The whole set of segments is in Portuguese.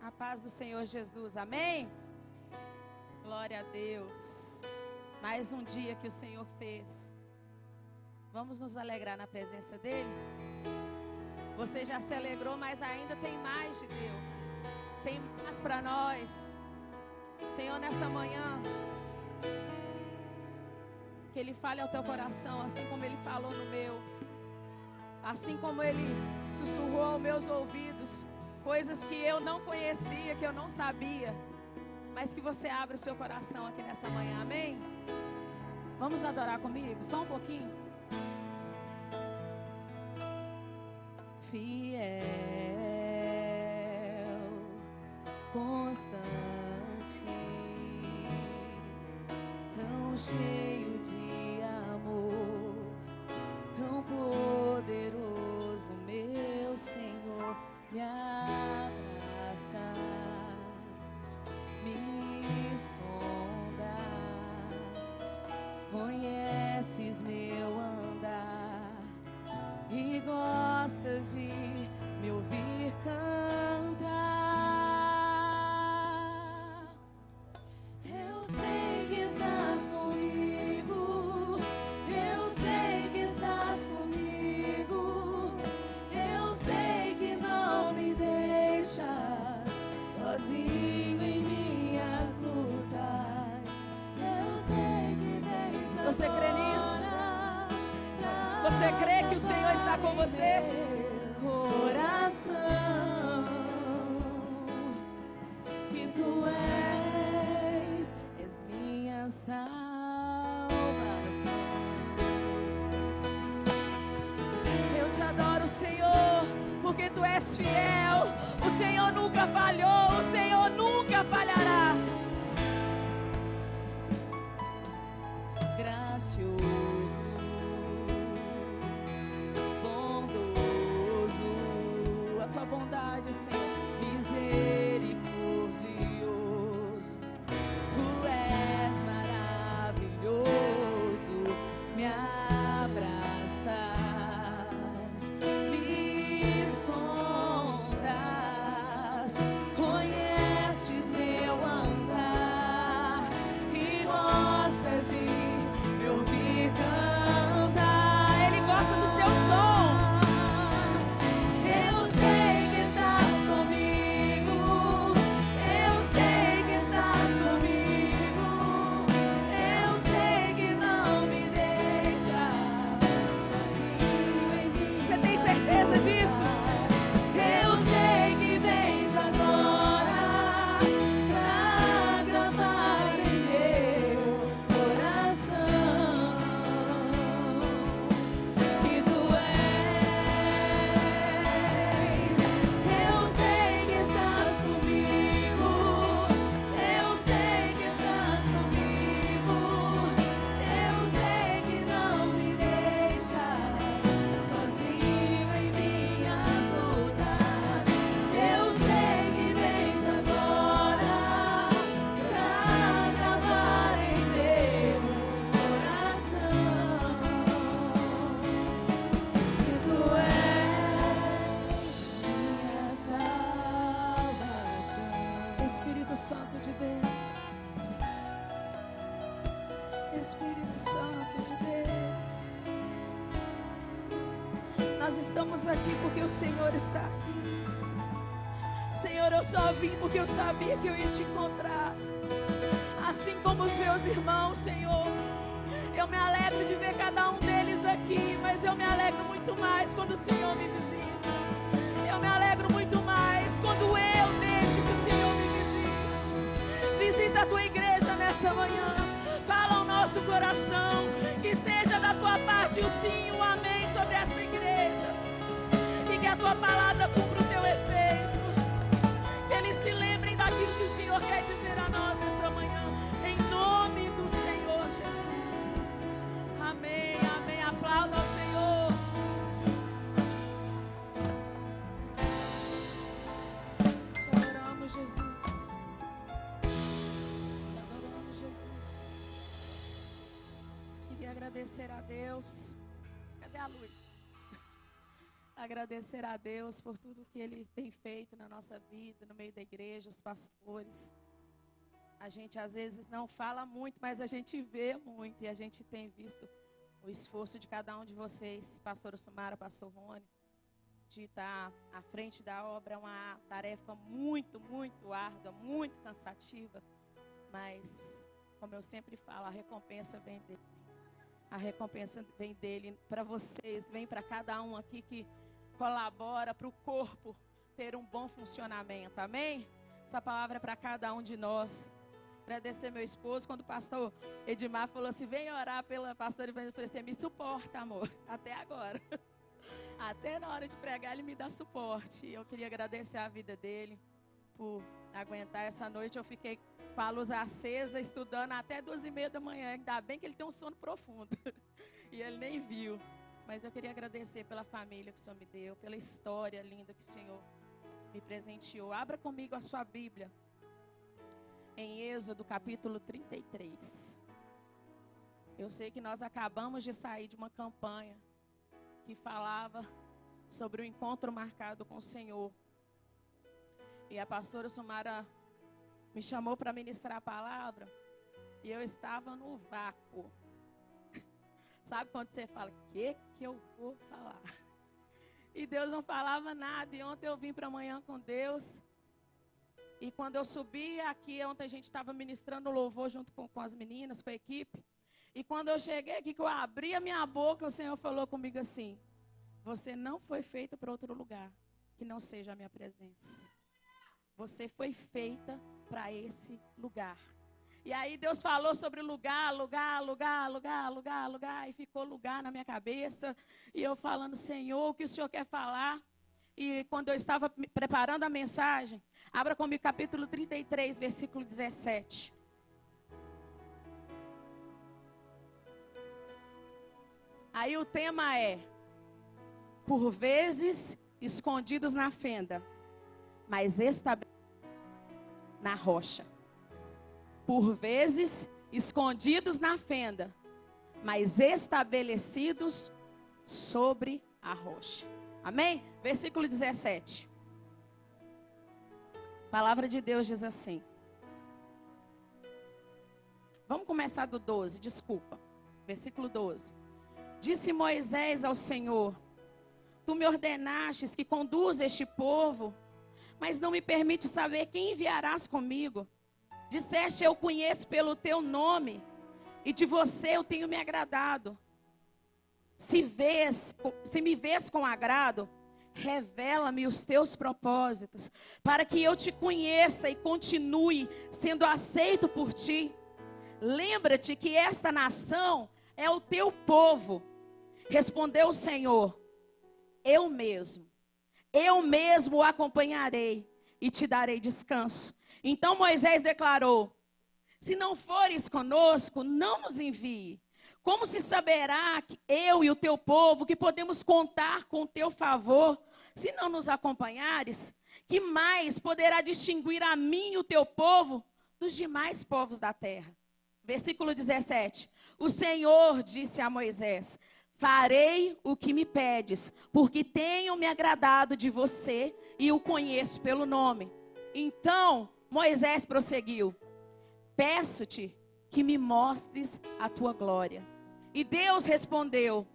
A paz do Senhor Jesus, amém? Glória a Deus. Mais um dia que o Senhor fez. Vamos nos alegrar na presença dEle? Você já se alegrou, mas ainda tem mais de Deus. Tem mais para nós. Senhor, nessa manhã, que Ele fale ao teu coração, assim como Ele falou no meu. Assim como Ele sussurrou aos meus ouvidos, coisas que eu não conhecia, que eu não sabia, mas que você abre o seu coração aqui nessa manhã, amém? Vamos adorar comigo, só um pouquinho. Fiel, constante, tão cheio de amor, tão poderoso, meu Senhor, me abraças, me sondas, conheces meu andar e gostas de me ouvir cantar. Eu sei que estás comigo, eu sei que estás comigo, eu sei que não me deixas sozinho em minhas lutas. Eu sei que vem. Você crê nisso? Você crê que o Senhor está com você? Coração, que tu és minha salvação. Eu te adoro, Senhor, porque tu és fiel. O Senhor nunca falhou, o Senhor nunca falhará. Gracioso, a tua bondade, Senhor, misericordioso, tu és maravilhoso, me abraças, me sondas, conheces meu andar e gostas de me ouvir cantar. Ele gosta do seu som. Espírito Santo de Deus, nós estamos aqui porque o Senhor está aqui. Senhor, eu só vim porque eu sabia que eu ia te encontrar, assim como os meus irmãos, Senhor. Eu me alegro de ver cada um deles aqui, mas eu me alegro muito mais quando o Senhor me visita. Eu me alegro muito mais quando eu deixo que o Senhor me visite. Visita a tua igreja nessa manhã. Fala ao nosso coração, que seja da tua parte o sim e o amém sobre esta igreja, e que a tua palavra cumpra o teu efeito, que eles se lembrem daquilo que o Senhor quer dizer a nós nessa manhã, em nome do Senhor Jesus. Amém, amém. Aplauda ao Senhor. Te adoramos, Jesus. Agradecer a Deus. Cadê a luz? agradecer a Deus por tudo que Ele tem feito na nossa vida, no meio da igreja, os pastores. A gente às vezes não fala muito, mas a gente vê muito e a gente tem visto o esforço de cada um de vocês, pastora Sumara, pastor Rony, de estar à frente da obra. É uma tarefa muito, muito árdua, muito cansativa, mas, como eu sempre falo, a recompensa vem dele. A recompensa vem dele para vocês, vem para cada um aqui que colabora para o corpo ter um bom funcionamento, amém? Essa palavra é para cada um de nós. Agradecer meu esposo, quando o pastor Edmar falou assim, vem orar pela pastora Ivânia, eu falei assim, me suporta, amor, até agora. Até na hora de pregar ele me dá suporte. Eu queria agradecer a vida dele por aguentar essa noite. Eu fiquei com a luz acesa, estudando até 2h30 da manhã. Ainda bem que ele tem um sono profundo. E ele nem viu. Mas eu queria agradecer pela família que o Senhor me deu, pela história linda que o Senhor me presenteou. Abra comigo a sua Bíblia em Êxodo capítulo 33. Eu sei que nós acabamos de sair de uma campanha que falava sobre o encontro marcado com o Senhor. E a pastora Sumara me chamou para ministrar a palavra e eu estava no vácuo. Sabe quando você fala, o que eu vou falar? E Deus não falava nada. E ontem eu vim para amanhã com Deus. E quando eu subi aqui, ontem a gente estava ministrando louvor junto com as meninas, com a equipe. E quando eu cheguei aqui, que eu abri a minha boca, o Senhor falou comigo assim, você não foi feita para outro lugar que não seja a minha presença. Você foi feita para esse lugar. E aí Deus falou sobre lugar, e ficou lugar na minha cabeça. E eu falando, Senhor, o que o Senhor quer falar? E quando eu estava preparando a mensagem, abra comigo capítulo 33, versículo 17. Aí o tema é, por vezes escondidos na fenda, mas estabelecidos na rocha. Por vezes escondidos na fenda, mas estabelecidos sobre a rocha. Amém? Versículo 17. A palavra de Deus diz assim. Vamos começar do 12, desculpa. Versículo 12. Disse Moisés ao Senhor, tu me ordenastes que conduza este povo, mas não me permite saber quem enviarás comigo. Disseste, eu conheço pelo teu nome, e de você eu tenho me agradado. Se me vês com agrado, revela-me os teus propósitos, para que eu te conheça e continue sendo aceito por ti. Lembra-te que esta nação é o teu povo. Respondeu o Senhor, eu mesmo o acompanharei e te darei descanso. Então Moisés declarou, se não fores conosco, não nos envie. Como se saberá que eu e o teu povo, que podemos contar com o teu favor, se não nos acompanhares? Que mais poderá distinguir a mim e o teu povo dos demais povos da terra? Versículo 17. O Senhor disse a Moisés, farei o que me pedes, porque tenho me agradado de você e o conheço pelo nome. Então Moisés prosseguiu, peço-te que me mostres a tua glória. E Deus respondeu,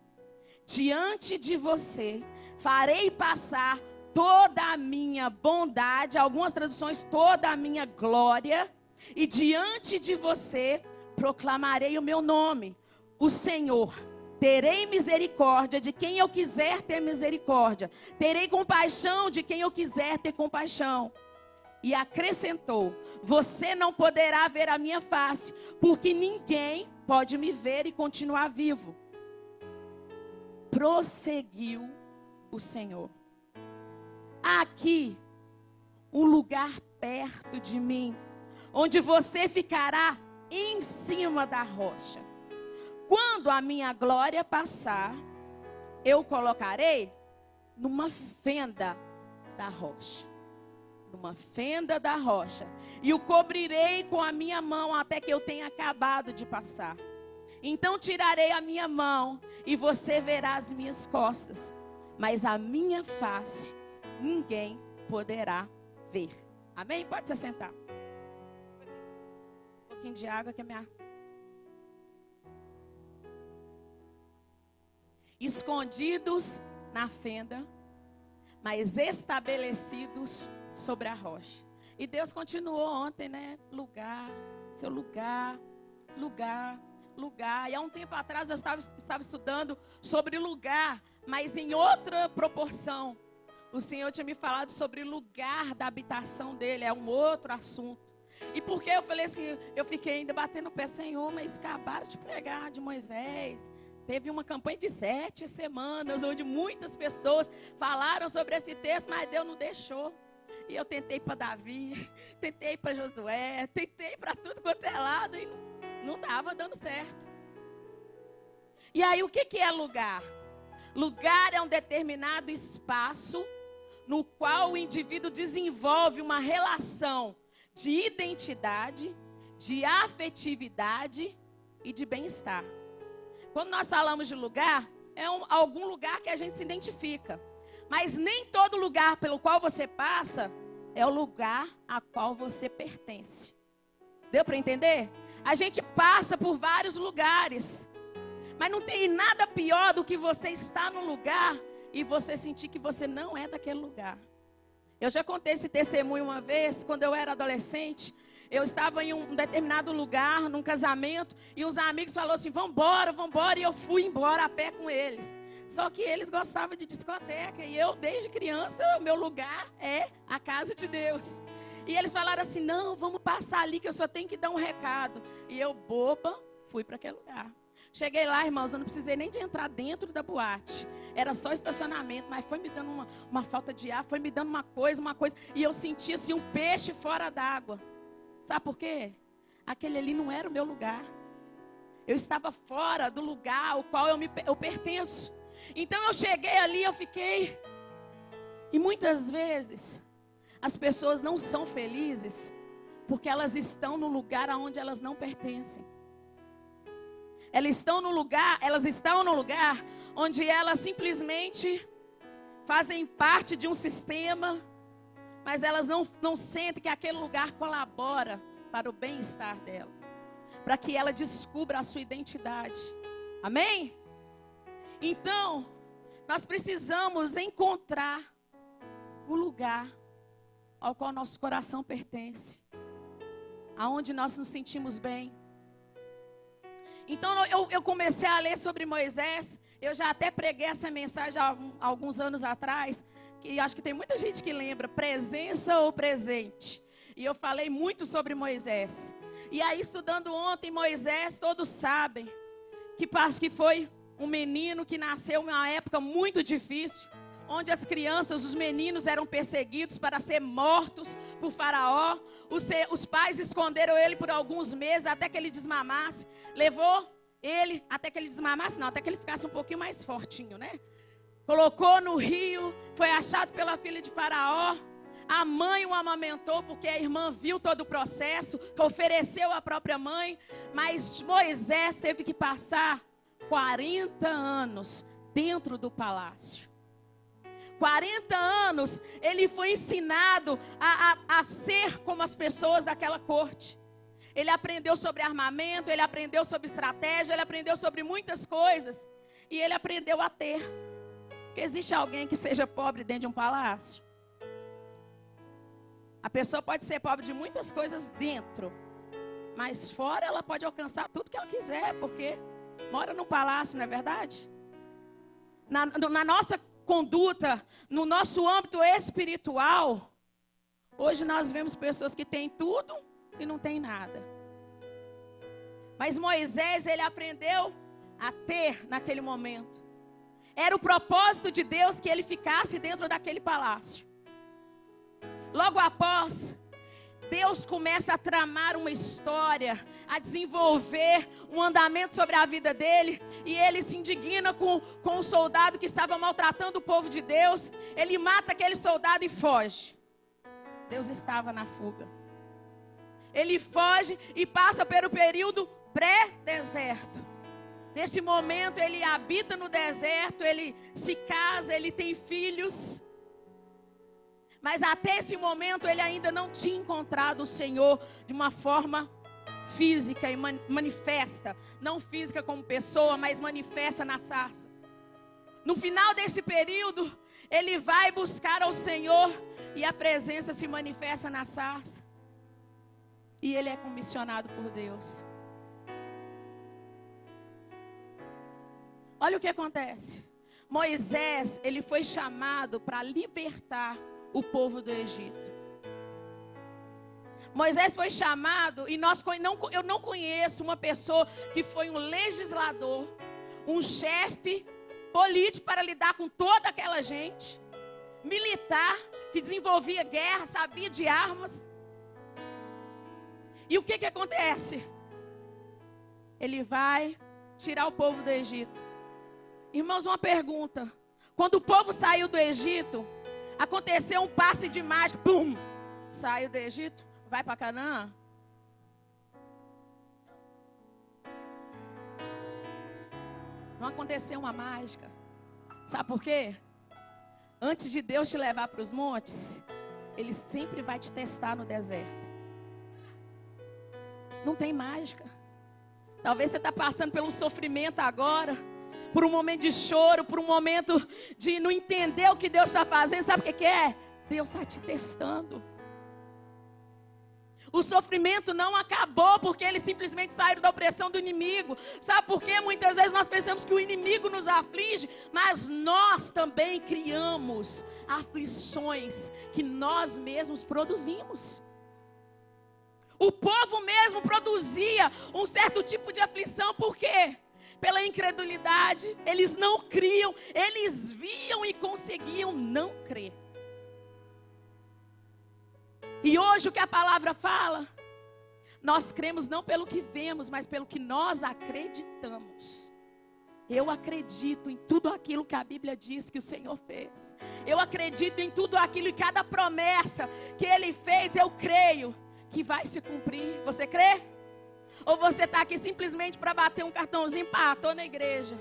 diante de você farei passar toda a minha bondade, algumas traduções, toda a minha glória, e diante de você proclamarei o meu nome, o Senhor. Terei misericórdia de quem eu quiser ter misericórdia, terei compaixão de quem eu quiser ter compaixão. E acrescentou, você não poderá ver a minha face, porque ninguém pode me ver e continuar vivo. Prosseguiu o Senhor. Há aqui um lugar perto de mim, onde você ficará em cima da rocha. Quando a minha glória passar, eu colocarei numa fenda da rocha. Numa fenda da rocha. E o cobrirei com a minha mão até que eu tenha acabado de passar. Então tirarei a minha mão e você verá as minhas costas. mas a minha face ninguém poderá ver. Amém? Pode se sentar. Um pouquinho de água que é minha... Escondidos na fenda, mas estabelecidos sobre a rocha. E Deus continuou ontem, né? Lugar, seu lugar, lugar, lugar. E há um tempo atrás eu estava estudando sobre lugar, mas em outra proporção. O Senhor tinha me falado sobre o lugar da habitação dele, é um outro assunto. E porque eu falei assim, eu fiquei ainda batendo o pé, Senhor, mas acabaram de pregar de Moisés. Teve uma campanha de 7 semanas, onde muitas pessoas falaram sobre esse texto, mas Deus não deixou. E eu tentei para Davi, tentei para Josué, tentei para tudo quanto é lado, e não estava dando certo. E aí, o que é lugar? Lugar é um determinado espaço no qual o indivíduo desenvolve uma relação de identidade, de afetividade e de bem-estar. Quando nós falamos de lugar, é algum lugar que a gente se identifica. Mas nem todo lugar pelo qual você passa é o lugar a qual você pertence. Deu para entender? A gente passa por vários lugares. Mas não tem nada pior do que você estar num lugar e você sentir que você não é daquele lugar. Eu já contei esse testemunho uma vez, quando eu era adolescente. Eu estava em um determinado lugar, num casamento, e os amigos falaram assim, vambora, vambora, e eu fui embora a pé com eles. Só que eles gostavam de discoteca, e eu, desde criança, o meu lugar é a casa de Deus. E eles falaram assim, não, vamos passar ali, que eu só tenho que dar um recado. E eu, boba, fui para aquele lugar. Cheguei lá, irmãos, eu não precisei nem de entrar dentro da boate. Era só estacionamento, mas foi me dando uma falta de ar, foi me dando uma coisa. E eu senti assim um peixe fora d'água. Sabe por quê? Aquele ali não era o meu lugar. Eu estava fora do lugar ao qual eu pertenço. Então eu cheguei ali, eu fiquei. E muitas vezes as pessoas não são felizes porque elas estão no lugar aonde elas não pertencem. Elas estão no lugar onde elas simplesmente fazem parte de um sistema, mas elas não sentem que aquele lugar colabora para o bem-estar delas, para que ela descubra a sua identidade. Amém? Então, nós precisamos encontrar o lugar ao qual nosso coração pertence, aonde nós nos sentimos bem. Então eu comecei a ler sobre Moisés. Eu já até preguei essa mensagem há alguns anos atrás, que acho que tem muita gente que lembra, presença ou presente. E eu falei muito sobre Moisés. E aí, estudando ontem Moisés, todos sabem que foi um menino que nasceu em uma época muito difícil, onde as crianças, os meninos eram perseguidos para ser mortos por Faraó. Os pais esconderam ele por alguns meses até que ele desmamasse. Levou ele até que ele desmamasse, não, até que ele ficasse um pouquinho mais fortinho, né? Colocou no rio, foi achado pela filha de Faraó. A mãe o amamentou porque a irmã viu todo o processo, ofereceu a própria mãe. Mas Moisés teve que passar 40 anos dentro do palácio. 40 anos ele foi ensinado a ser como as pessoas daquela corte. Ele aprendeu sobre armamento, ele aprendeu sobre estratégia, ele aprendeu sobre muitas coisas. E ele aprendeu a ter. Porque existe alguém que seja pobre dentro de um palácio? A pessoa pode ser pobre de muitas coisas dentro, mas fora ela pode alcançar tudo que ela quiser, porque mora num palácio, não é verdade? Na nossa conduta, no nosso âmbito espiritual, hoje nós vemos pessoas que têm tudo e não têm nada. Mas Moisés, ele aprendeu a ter naquele momento. Era o propósito de Deus que ele ficasse dentro daquele palácio. Logo após, Deus começa a tramar uma história, a desenvolver um andamento sobre a vida dele. E ele se indigna com um soldado que estava maltratando o povo de Deus. Ele mata aquele soldado e foge. Deus estava na fuga. Ele foge e passa pelo período pré-deserto. Nesse momento ele habita no deserto, ele se casa, ele tem filhos. Mas até esse momento ele ainda não tinha encontrado o Senhor de uma forma física e manifesta. Não física como pessoa, mas manifesta na sarça. No final desse período, ele vai buscar ao Senhor e a presença se manifesta na sarça. E ele é comissionado por Deus. Olha o que acontece. Moisés, ele foi chamado para libertar o povo do Egito. Moisés foi chamado, e eu não conheço uma pessoa que foi um legislador, um chefe político para lidar com toda aquela gente, militar, que desenvolvia guerra, sabia de armas. E o que acontece? Ele vai tirar o povo do Egito. Irmãos, uma pergunta. Quando o povo saiu do Egito, aconteceu um passe de mágica. Pum! Saiu do Egito, vai para Canaã. Não aconteceu uma mágica. Sabe por quê? Antes de Deus te levar para os montes, Ele sempre vai te testar no deserto. Não tem mágica. Talvez você está passando por um sofrimento agora, por um momento de choro, por um momento de não entender o que Deus está fazendo. Sabe o que é? Deus está te testando. O sofrimento não acabou porque eles simplesmente saíram da opressão do inimigo. Sabe por quê? Muitas vezes nós pensamos que o inimigo nos aflige, mas nós também criamos aflições que nós mesmos produzimos. O povo mesmo produzia um certo tipo de aflição, por quê? Pela incredulidade, eles não criam, eles viam e conseguiam não crer. E hoje o que a palavra fala, nós cremos não pelo que vemos, mas pelo que nós acreditamos. Eu acredito em tudo aquilo que a Bíblia diz que o Senhor fez. Eu acredito em tudo aquilo e cada promessa que Ele fez, eu creio que vai se cumprir. Você crê? Ou você está aqui simplesmente para bater um cartãozinho, pá, estou na igreja.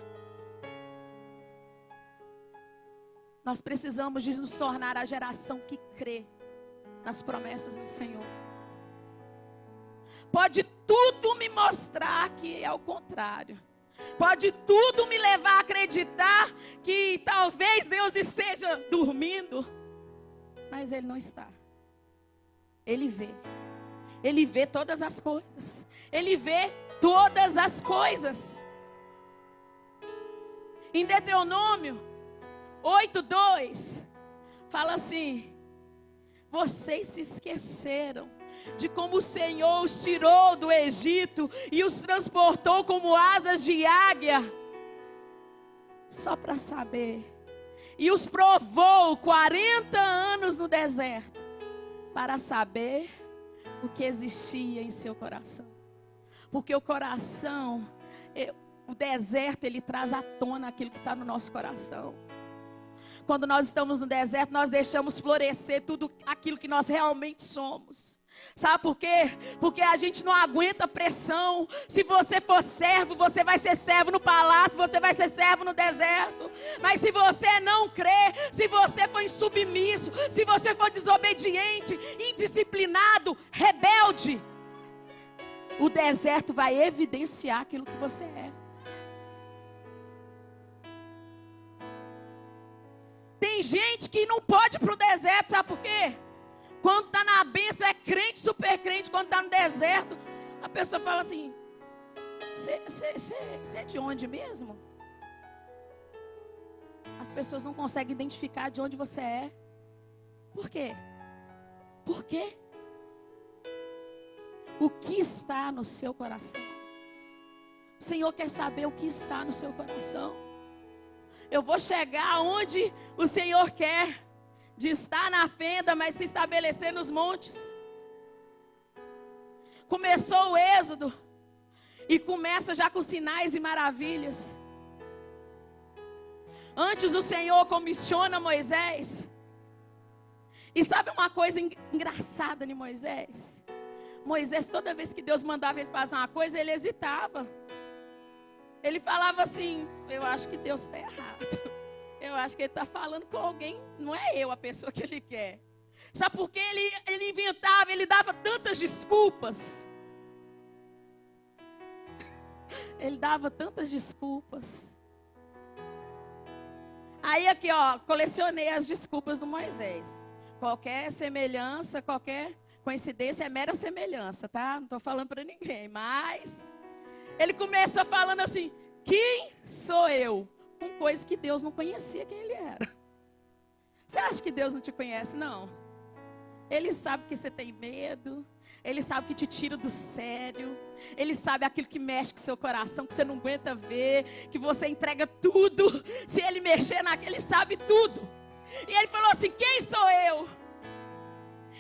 Nós precisamos de nos tornar a geração que crê nas promessas do Senhor. Pode tudo me mostrar que é o contrário. Pode tudo me levar a acreditar que talvez Deus esteja dormindo. Mas Ele não está. Ele vê. Ele vê todas as coisas. Ele vê todas as coisas. Em Deuteronômio 8:2 fala assim: vocês se esqueceram de como o Senhor os tirou do Egito e os transportou como asas de águia, só para saber, e os provou 40 anos no deserto, para saber o que existia em seu coração. Porque o coração, o deserto, ele traz à tona aquilo que está no nosso coração. Quando nós estamos no deserto, nós deixamos florescer tudo aquilo que nós realmente somos. Sabe por quê? Porque a gente não aguenta pressão. Se você for servo, você vai ser servo no palácio, você vai ser servo no deserto. Mas se você não crê, se você for insubmisso, se você for desobediente, indisciplinado, rebelde, o deserto vai evidenciar aquilo que você é. Tem gente que não pode ir para o deserto, sabe por quê? Quando está na bênção é crente, super crente. Quando está no deserto, a pessoa fala assim: você é de onde mesmo? As pessoas não conseguem identificar de onde você é. Por quê? Por quê? O que está no seu coração? O Senhor quer saber o que está no seu coração. Eu vou chegar onde o Senhor quer, de estar na fenda, mas se estabelecer nos montes. Começou o êxodo e começa já com sinais e maravilhas. Antes o Senhor comissiona Moisés. E sabe uma coisa engraçada de Moisés? Moisés, toda vez que Deus mandava ele fazer uma coisa, ele hesitava. Ele falava assim, eu acho que Deus está errado. Eu acho que ele está falando com alguém, não é eu a pessoa que ele quer. Sabe por quê? Ele inventava, ele dava tantas desculpas. Ele dava tantas desculpas. Aí aqui, ó, colecionei as desculpas do Moisés. Qualquer semelhança, qualquer coincidência é mera semelhança, tá? Não estou falando para ninguém, mas... Ele começou falando assim, quem sou eu? Com coisa que Deus não conhecia quem ele era. Você acha que Deus não te conhece? Não. Ele sabe que você tem medo. Ele sabe que te tira do sério. Ele sabe aquilo que mexe com seu coração, que você não aguenta ver, que você entrega tudo. Se ele mexer naquele, ele sabe tudo. E ele falou assim, quem sou eu?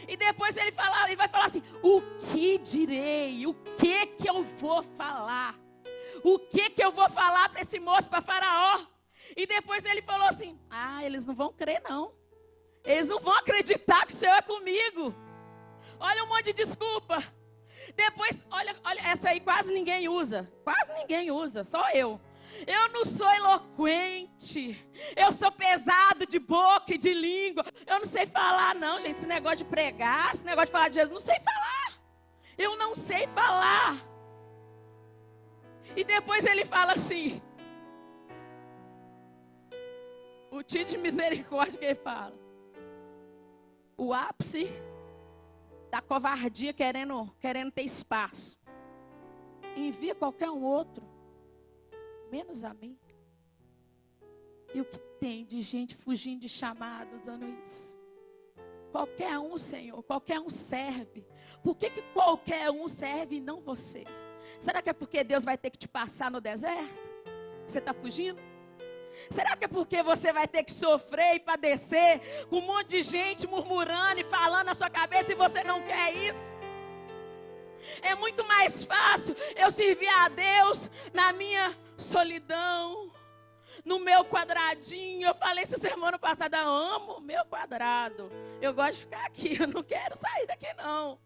E depois ele vai falar assim, o que direi? O que eu vou falar? O que eu vou falar para esse moço, para Faraó? E depois ele falou assim, eles não vão crer não. Eles não vão acreditar que o Senhor é comigo. Olha um monte de desculpa. Depois, olha, essa aí quase ninguém usa. Quase ninguém usa, só eu. Eu não sou eloquente. Eu sou pesado de boca e de língua. Eu não sei falar não, gente. Esse negócio de pregar, esse negócio de falar de Jesus, não sei falar. Eu não sei falar. E depois ele fala assim. O tio de misericórdia que ele fala. O ápice da covardia querendo ter espaço. Envia qualquer um outro, menos a mim. E o que tem de gente fugindo de chamado usando isso? Qualquer um, Senhor, qualquer um serve. Por que qualquer um serve e não você? Será que é porque Deus vai ter que te passar no deserto? Você está fugindo? Será que é porque você vai ter que sofrer e padecer com um monte de gente murmurando e falando na sua cabeça e você não quer isso? É muito mais fácil eu servir a Deus na minha solidão, no meu quadradinho. Eu falei essa semana passada, eu amo o meu quadrado. Eu gosto de ficar aqui, eu não quero sair daqui não.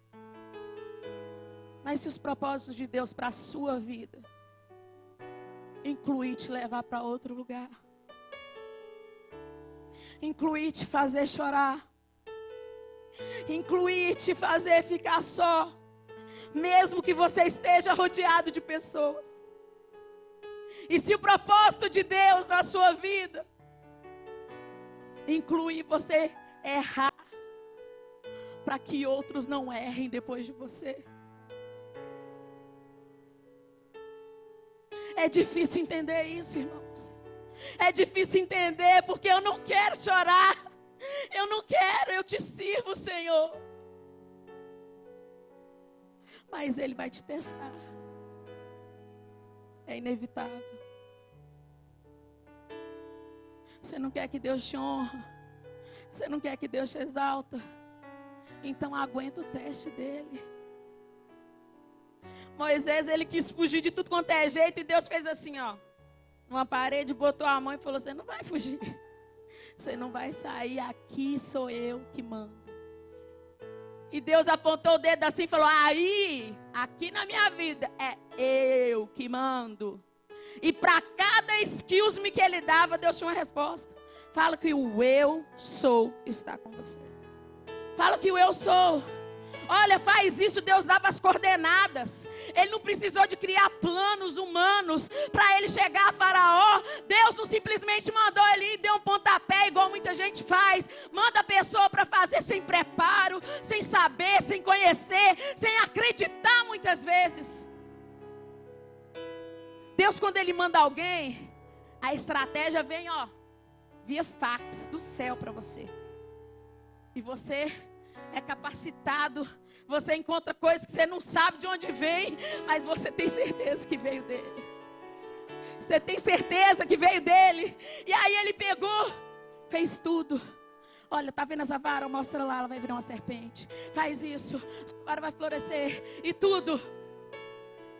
Mas se os propósitos de Deus para a sua vida incluir te levar para outro lugar, incluir te fazer chorar, incluir te fazer ficar só, mesmo que você esteja rodeado de pessoas. E se o propósito de Deus na sua vida incluir você errar, para que outros não errem depois de você. É difícil entender isso, irmãos. É difícil entender porque eu não quero chorar. Eu não quero, eu te sirvo, Senhor. Mas Ele vai te testar. É inevitável. Você não quer que Deus te honre. Você não quer que Deus te exalta. Então aguenta o teste dele. Moisés, ele quis fugir de tudo quanto é jeito. E Deus fez assim, ó. Numa parede, botou a mão e falou, você não vai fugir. Você não vai sair, aqui sou eu que mando. E Deus apontou o dedo assim e falou, aí, aqui na minha vida, é eu que mando. E para cada excuse me que ele dava, Deus tinha uma resposta. Fala que o eu sou está com você. Fala que o eu sou. Olha, faz isso, Deus dava as coordenadas. Ele não precisou de criar planos humanos para ele chegar a Faraó. Deus não simplesmente mandou ele ir, deu um pontapé igual muita gente faz. Manda a pessoa para fazer sem preparo, sem saber, sem conhecer, sem acreditar muitas vezes. Deus, quando Ele manda alguém, a estratégia vem, ó, via fax do céu para você. E você é capacitado, você encontra coisas que você não sabe de onde vem, mas você tem certeza que veio dele. Você tem certeza que veio dele. E aí ele pegou, fez tudo. Olha, tá vendo essa vara? Mostra lá, ela vai virar uma serpente. Faz isso, a vara vai florescer e tudo.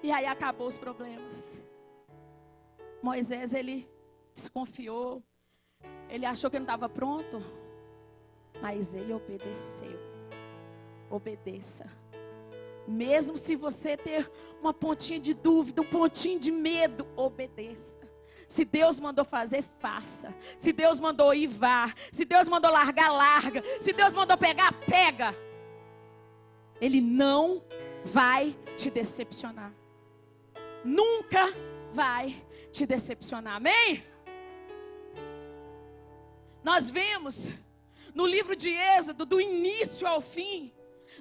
E aí acabou os problemas. Moisés, ele desconfiou. Ele achou que não estava pronto. Mas ele obedeceu. Obedeça. Mesmo se você ter uma pontinha de dúvida, um pontinho de medo, obedeça. Se Deus mandou fazer, faça. Se Deus mandou ir, vá. Se Deus mandou largar, larga. Se Deus mandou pegar, pega. Ele não vai te decepcionar. Nunca vai te decepcionar. Amém? Nós vemos no livro de Êxodo, do início ao fim,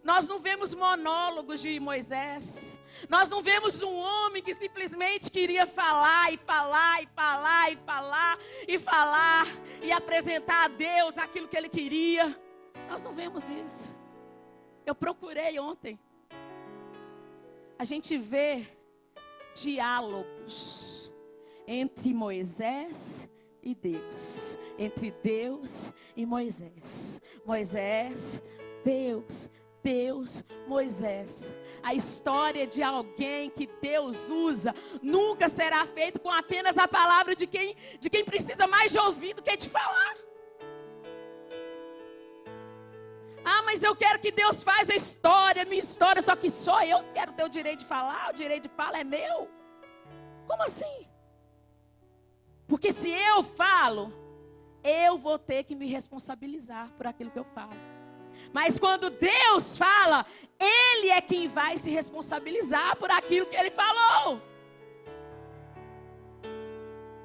nós não vemos monólogos de Moisés. Nós não vemos um homem que simplesmente queria falar e falar e falar e falar e falar e apresentar a Deus aquilo que ele queria. Nós não vemos isso. Eu procurei ontem. A gente vê diálogos entre Moisés e Deus. Entre Deus e Moisés. Moisés, Deus, Deus, Moisés. A história de alguém que Deus usa nunca será feita com apenas a palavra de quem precisa mais de ouvir do que de falar. Ah, mas eu quero que Deus faça a história, minha história, só que só eu quero ter o direito de falar, o direito de fala é meu. Como assim? Porque se eu falo, eu vou ter que me responsabilizar por aquilo que eu falo. Mas quando Deus fala, Ele é quem vai se responsabilizar por aquilo que Ele falou.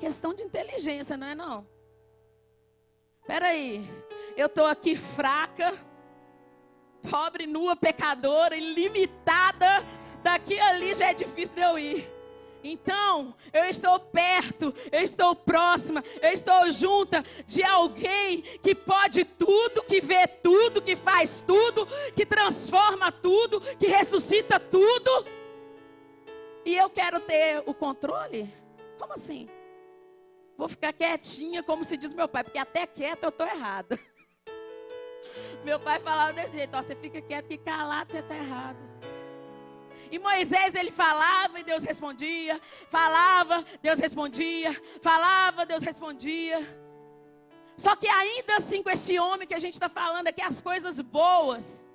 Questão de inteligência, não é não? Espera aí, eu estou aqui fraca, pobre, nua, pecadora, ilimitada, daqui a ali já é difícil de eu ir. Então, eu estou perto, eu estou próxima, eu estou junta de alguém que pode tudo, que vê tudo, que faz tudo, que transforma tudo, que ressuscita tudo. E eu quero ter o controle? Como assim? Vou ficar quietinha, como se diz meu pai, porque até quieta eu estou errada. Meu pai falava desse jeito, ó, você fica quieto que calado você está errado. E Moisés, ele falava e Deus respondia. Falava, Deus respondia. Falava, Deus respondia. Só que ainda assim, com esse homem que a gente está falando aqui, as coisas boas.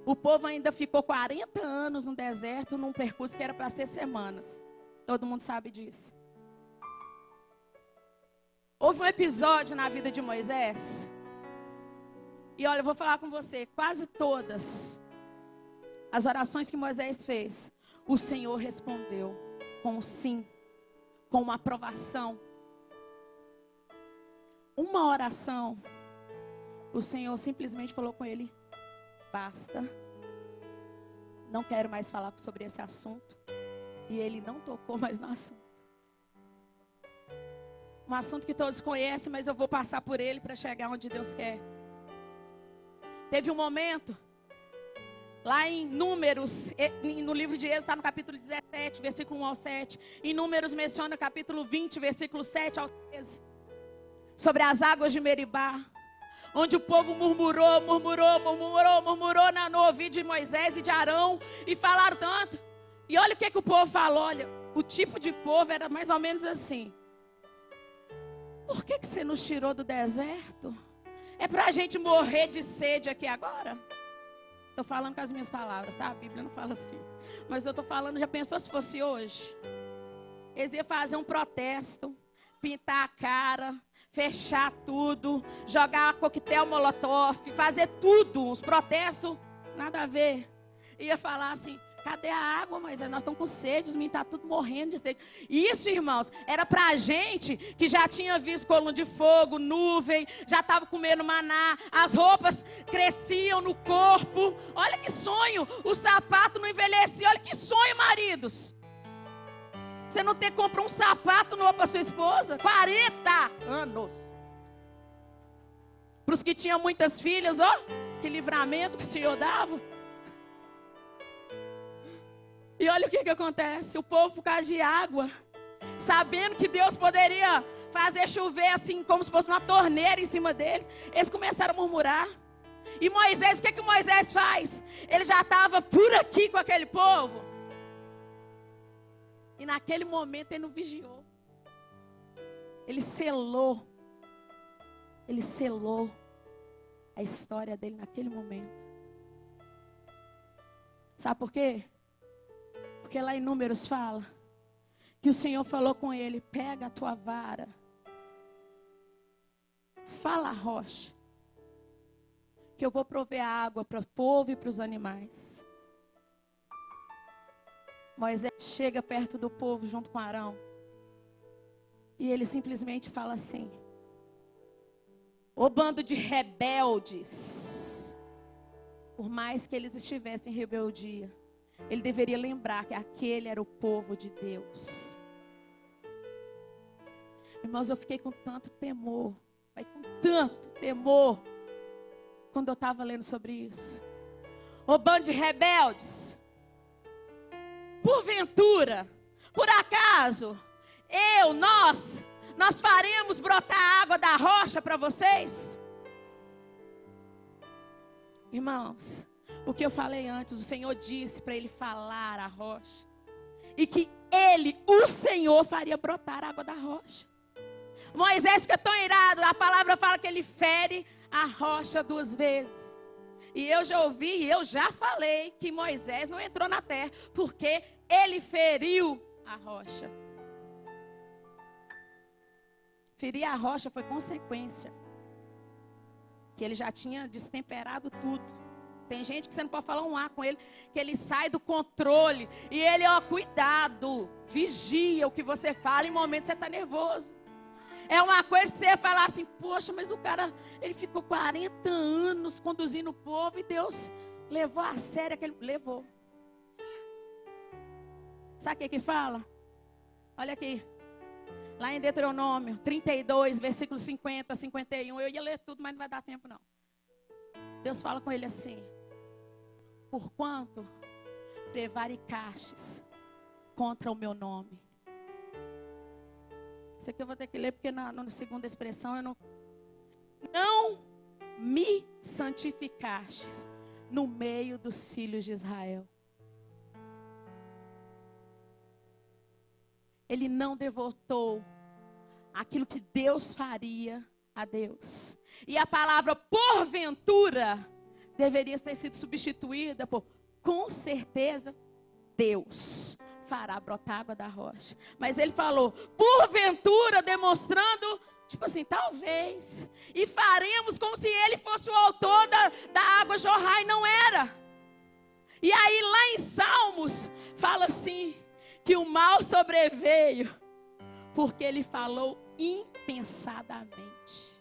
O povo ainda ficou 40 anos no deserto, num percurso que era para ser semanas. Todo mundo sabe disso. Houve um episódio na vida de Moisés. E olha, eu vou falar com você, quase todas as orações que Moisés fez, o Senhor respondeu com um sim, com uma aprovação. Uma oração, o Senhor simplesmente falou com ele, basta, não quero mais falar sobre esse assunto. E ele não tocou mais no assunto. Um assunto que todos conhecem, mas eu vou passar por ele para chegar onde Deus quer. Teve um momento lá em Números, no livro de Êxodo, está no capítulo 17, versículo 1 ao 7. Em Números menciona o capítulo 20, versículo 7 ao 13. Sobre as águas de Meribá. Onde o povo murmurou no ouvido de Moisés e de Arão. E falaram tanto. E olha o que o povo falou. Olha, o tipo de povo era mais ou menos assim. Por que você nos tirou do deserto? É para a gente morrer de sede aqui agora? Estou falando com as minhas palavras, tá? A Bíblia não fala assim. Mas eu estou falando, já pensou se fosse hoje? Eles iam fazer um protesto, pintar a cara, fechar tudo, jogar coquetel molotov, fazer tudo, uns protestos, nada a ver. Ia falar assim, cadê a água, Moisés? Nós estamos com sede, os meninos estão tudo morrendo de sede. Isso, irmãos, era para a gente que já tinha visto coluna de fogo, nuvem, já estava comendo maná, as roupas cresciam no corpo. Olha que sonho, o sapato não envelhecia. Olha que sonho, maridos. Você não ter que comprar um sapato novo para sua esposa. 40 anos. Para os que tinham muitas filhas, ó, que livramento que o Senhor dava. E olha o que acontece, o povo por causa de água, sabendo que Deus poderia fazer chover assim, como se fosse uma torneira em cima deles, eles começaram a murmurar. E Moisés, o que Moisés faz? Ele já estava por aqui com aquele povo. E naquele momento ele não vigiou. Ele selou a história dele naquele momento. Sabe por quê? Porque lá em Números fala que o Senhor falou com ele: pega a tua vara, fala a rocha, que eu vou prover água para o povo e para os animais. Moisés chega perto do povo junto com Arão. E ele simplesmente fala assim: ô bando de rebeldes. Por mais que eles estivessem em rebeldia, ele deveria lembrar que aquele era o povo de Deus. Irmãos, eu fiquei com tanto temor, quando eu estava lendo sobre isso. Ô bando de rebeldes, porventura, por acaso, nós faremos brotar água da rocha para vocês? Irmãos, o que eu falei antes, o Senhor disse para ele falar a rocha. E que ele, o Senhor, faria brotar água da rocha. Moisés fica tão irado, a palavra fala que ele fere a rocha 2 vezes. E eu já ouvi, eu já falei que Moisés não entrou na terra, porque ele feriu a rocha. Ferir a rocha foi consequência. Que ele já tinha destemperado tudo. Tem gente que você não pode falar um A com ele, que ele sai do controle. E ele, cuidado, vigia o que você fala em momentos que você está nervoso. É uma coisa que você ia falar assim: poxa, mas o cara, ele ficou 40 anos conduzindo o povo e Deus levou a sério aquele... Levou. Sabe o que fala? Olha aqui. Lá em Deuteronômio 32, versículos 50, 51. Eu ia ler tudo, mas não vai dar tempo não. Deus fala com ele assim: porquanto prevaricastes contra o meu nome. Isso aqui eu vou ter que ler, porque na segunda expressão eu não me santificastes no meio dos filhos de Israel. Ele não devotou aquilo que Deus faria a Deus. E a palavra porventura deveria ter sido substituída por com certeza Deus fará brotar água da rocha. Mas ele falou porventura, demonstrando, tipo assim, talvez. E faremos como se ele fosse o autor da água jorrar, e não era. E aí lá em Salmos fala assim, que o mal sobreveio porque ele falou impensadamente.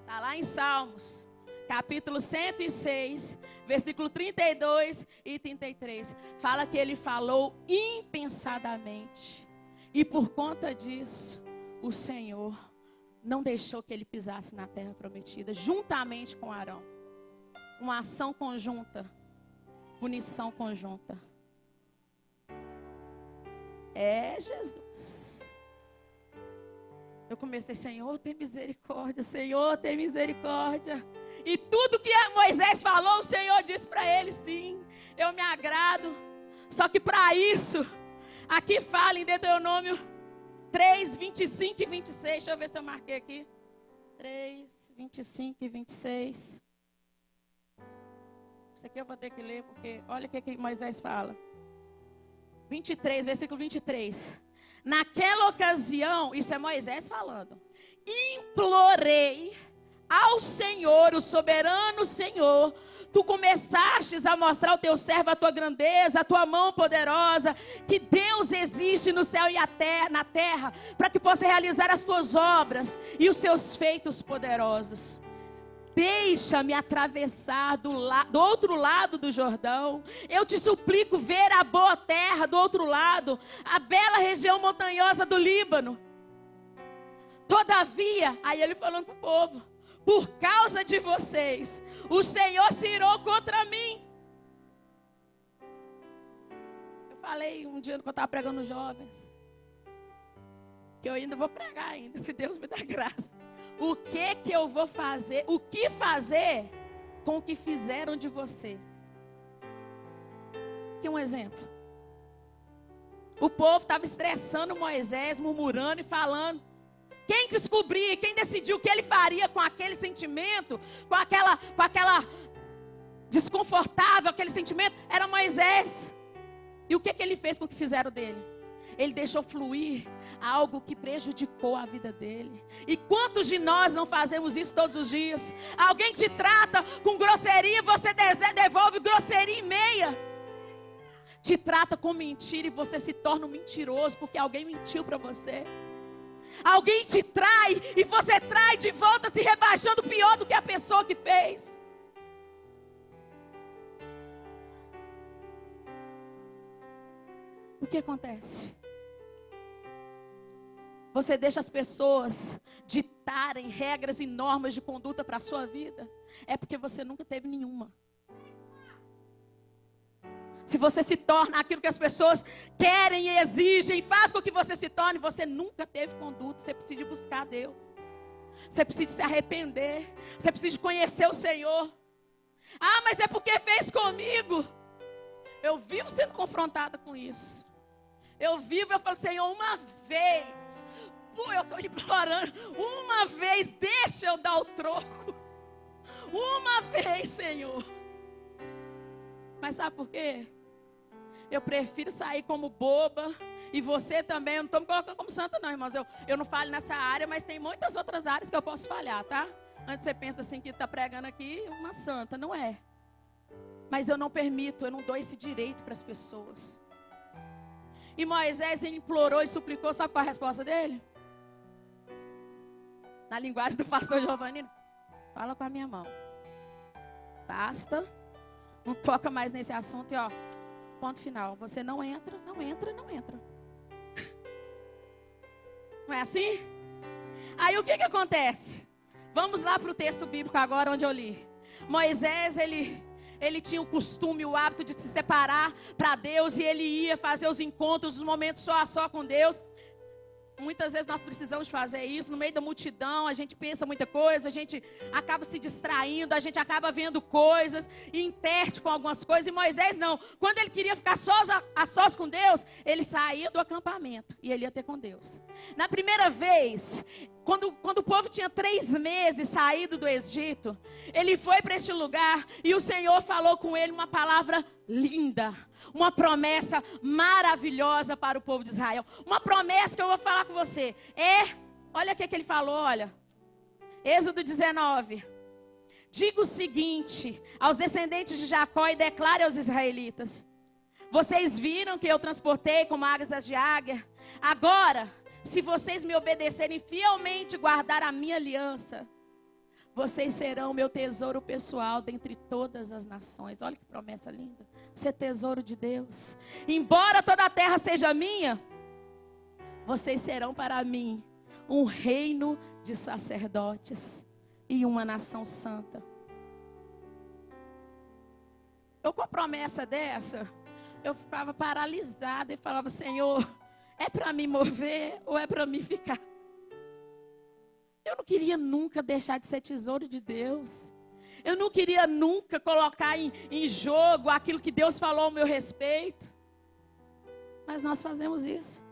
Está lá em Salmos, capítulo 106, versículo 32 e 33. Fala que ele falou impensadamente. E por conta disso, o Senhor não deixou que ele pisasse na terra prometida, juntamente com Arão. Uma ação conjunta, punição conjunta. É Jesus. Eu comecei: Senhor, tem misericórdia, Senhor, tem misericórdia. E tudo que Moisés falou, o Senhor disse para ele: sim, eu me agrado. Só que para isso, aqui fala em Deuteronômio 3, 25 e 26. Deixa eu ver se eu marquei aqui. 3, 25 e 26. Isso aqui eu vou ter que ler, porque olha o que Moisés fala. 23, versículo 23. Naquela ocasião, isso é Moisés falando, implorei ao Senhor, o soberano Senhor, tu começastes a mostrar ao teu servo a tua grandeza, a tua mão poderosa, que Deus existe no céu e na terra, para que possa realizar as tuas obras e os teus feitos poderosos. Deixa-me atravessar do outro lado do Jordão. Eu te suplico ver a boa terra do outro lado, a bela região montanhosa do Líbano. Todavia, aí ele falando para o povo, por causa de vocês, o Senhor se irou contra mim. Eu falei um dia quando eu estava pregando os jovens, que eu ainda vou pregar ainda, se Deus me der graça. O que eu vou fazer? O que fazer com o que fizeram de você? Aqui um exemplo. O povo estava estressando Moisés, murmurando e falando. Quem descobrir, quem decidiu o que ele faria com aquele sentimento, com aquela desconfortável, aquele sentimento, era Moisés. E o que ele fez com o que fizeram dele? Ele deixou fluir algo que prejudicou a vida dele. E quantos de nós não fazemos isso todos os dias? Alguém te trata com grosseria, você devolve grosseria e meia. Te trata com mentira e você se torna um mentiroso porque alguém mentiu para você. Alguém te trai e você trai de volta, se rebaixando pior do que a pessoa que fez. O que acontece? Você deixa as pessoas ditarem regras e normas de conduta para a sua vida. É porque você nunca teve nenhuma. Se você se torna aquilo que as pessoas querem e exigem, faz com que você se torne, você nunca teve conduta. Você precisa buscar Deus. Você precisa se arrepender. Você precisa conhecer o Senhor. Ah, mas é porque fez comigo. Eu vivo sendo confrontada com isso. Eu falo, Senhor, uma vez, eu estou implorando, uma vez, deixa eu dar o troco. Uma vez, Senhor. Mas sabe por quê? Eu prefiro sair como boba. E você também, eu não estou me colocando como santa não, irmãos. Eu não falho nessa área, mas tem muitas outras áreas que eu posso falhar, tá? Antes você pensa assim, que está pregando aqui, uma santa, não é. Mas eu não permito, eu não dou esse direito para as pessoas. E Moisés, ele implorou e suplicou, sabe qual a resposta dele? Na linguagem do pastor Giovanni, fala com a minha mão. Basta, não toca mais nesse assunto e ó, ponto final. Você não entra, não entra, não entra. Não é assim? Aí o que acontece? Vamos lá para o texto bíblico agora, onde eu li. Moisés, ele tinha o costume, o hábito de se separar para Deus. E ele ia fazer os encontros, os momentos só a só com Deus. Muitas vezes nós precisamos fazer isso. No meio da multidão, a gente pensa muita coisa. A gente acaba se distraindo. A gente acaba vendo coisas e interte com algumas coisas. E Moisés não. Quando ele queria ficar a sós com Deus, ele saía do acampamento e ele ia ter com Deus. Na primeira vez, quando o povo tinha 3 meses saído do Egito, ele foi para este lugar e o Senhor falou com ele uma palavra linda, uma promessa maravilhosa para o povo de Israel. Uma promessa que eu vou falar com você. Olha o que ele falou, olha. Êxodo 19. Diga o seguinte aos descendentes de Jacó e declare aos israelitas: vocês viram que eu transportei como águias de águia. Agora, se vocês me obedecerem fielmente e guardar a minha aliança, vocês serão meu tesouro pessoal dentre todas as nações. Olha que promessa linda. Ser tesouro de Deus. Embora toda a terra seja minha, vocês serão para mim um reino de sacerdotes e uma nação santa. Eu com a promessa dessa, eu ficava paralisada e falava: Senhor, é para me mover ou é para me ficar? Eu não queria nunca deixar de ser tesouro de Deus. Eu não queria nunca colocar em jogo aquilo que Deus falou ao meu respeito. Mas nós fazemos isso.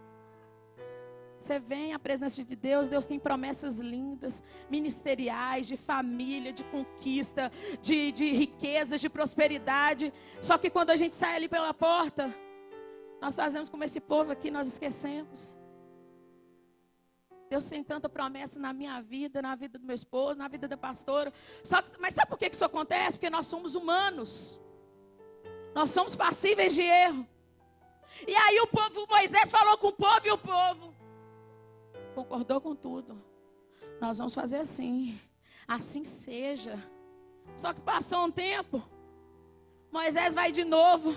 Você vem à presença de Deus, Deus tem promessas lindas, ministeriais, de família, de conquista, de riquezas, de prosperidade. Só que quando a gente sai ali pela porta, nós fazemos como esse povo aqui, nós esquecemos. Deus tem tanta promessa na minha vida, na vida do meu esposo, na vida da pastora. Mas sabe por que isso acontece? Porque nós somos humanos. Nós somos passíveis de erro. E aí Moisés falou com o povo e o povo concordou com tudo. Nós vamos fazer assim. Assim seja. Só que passou um tempo. Moisés vai de novo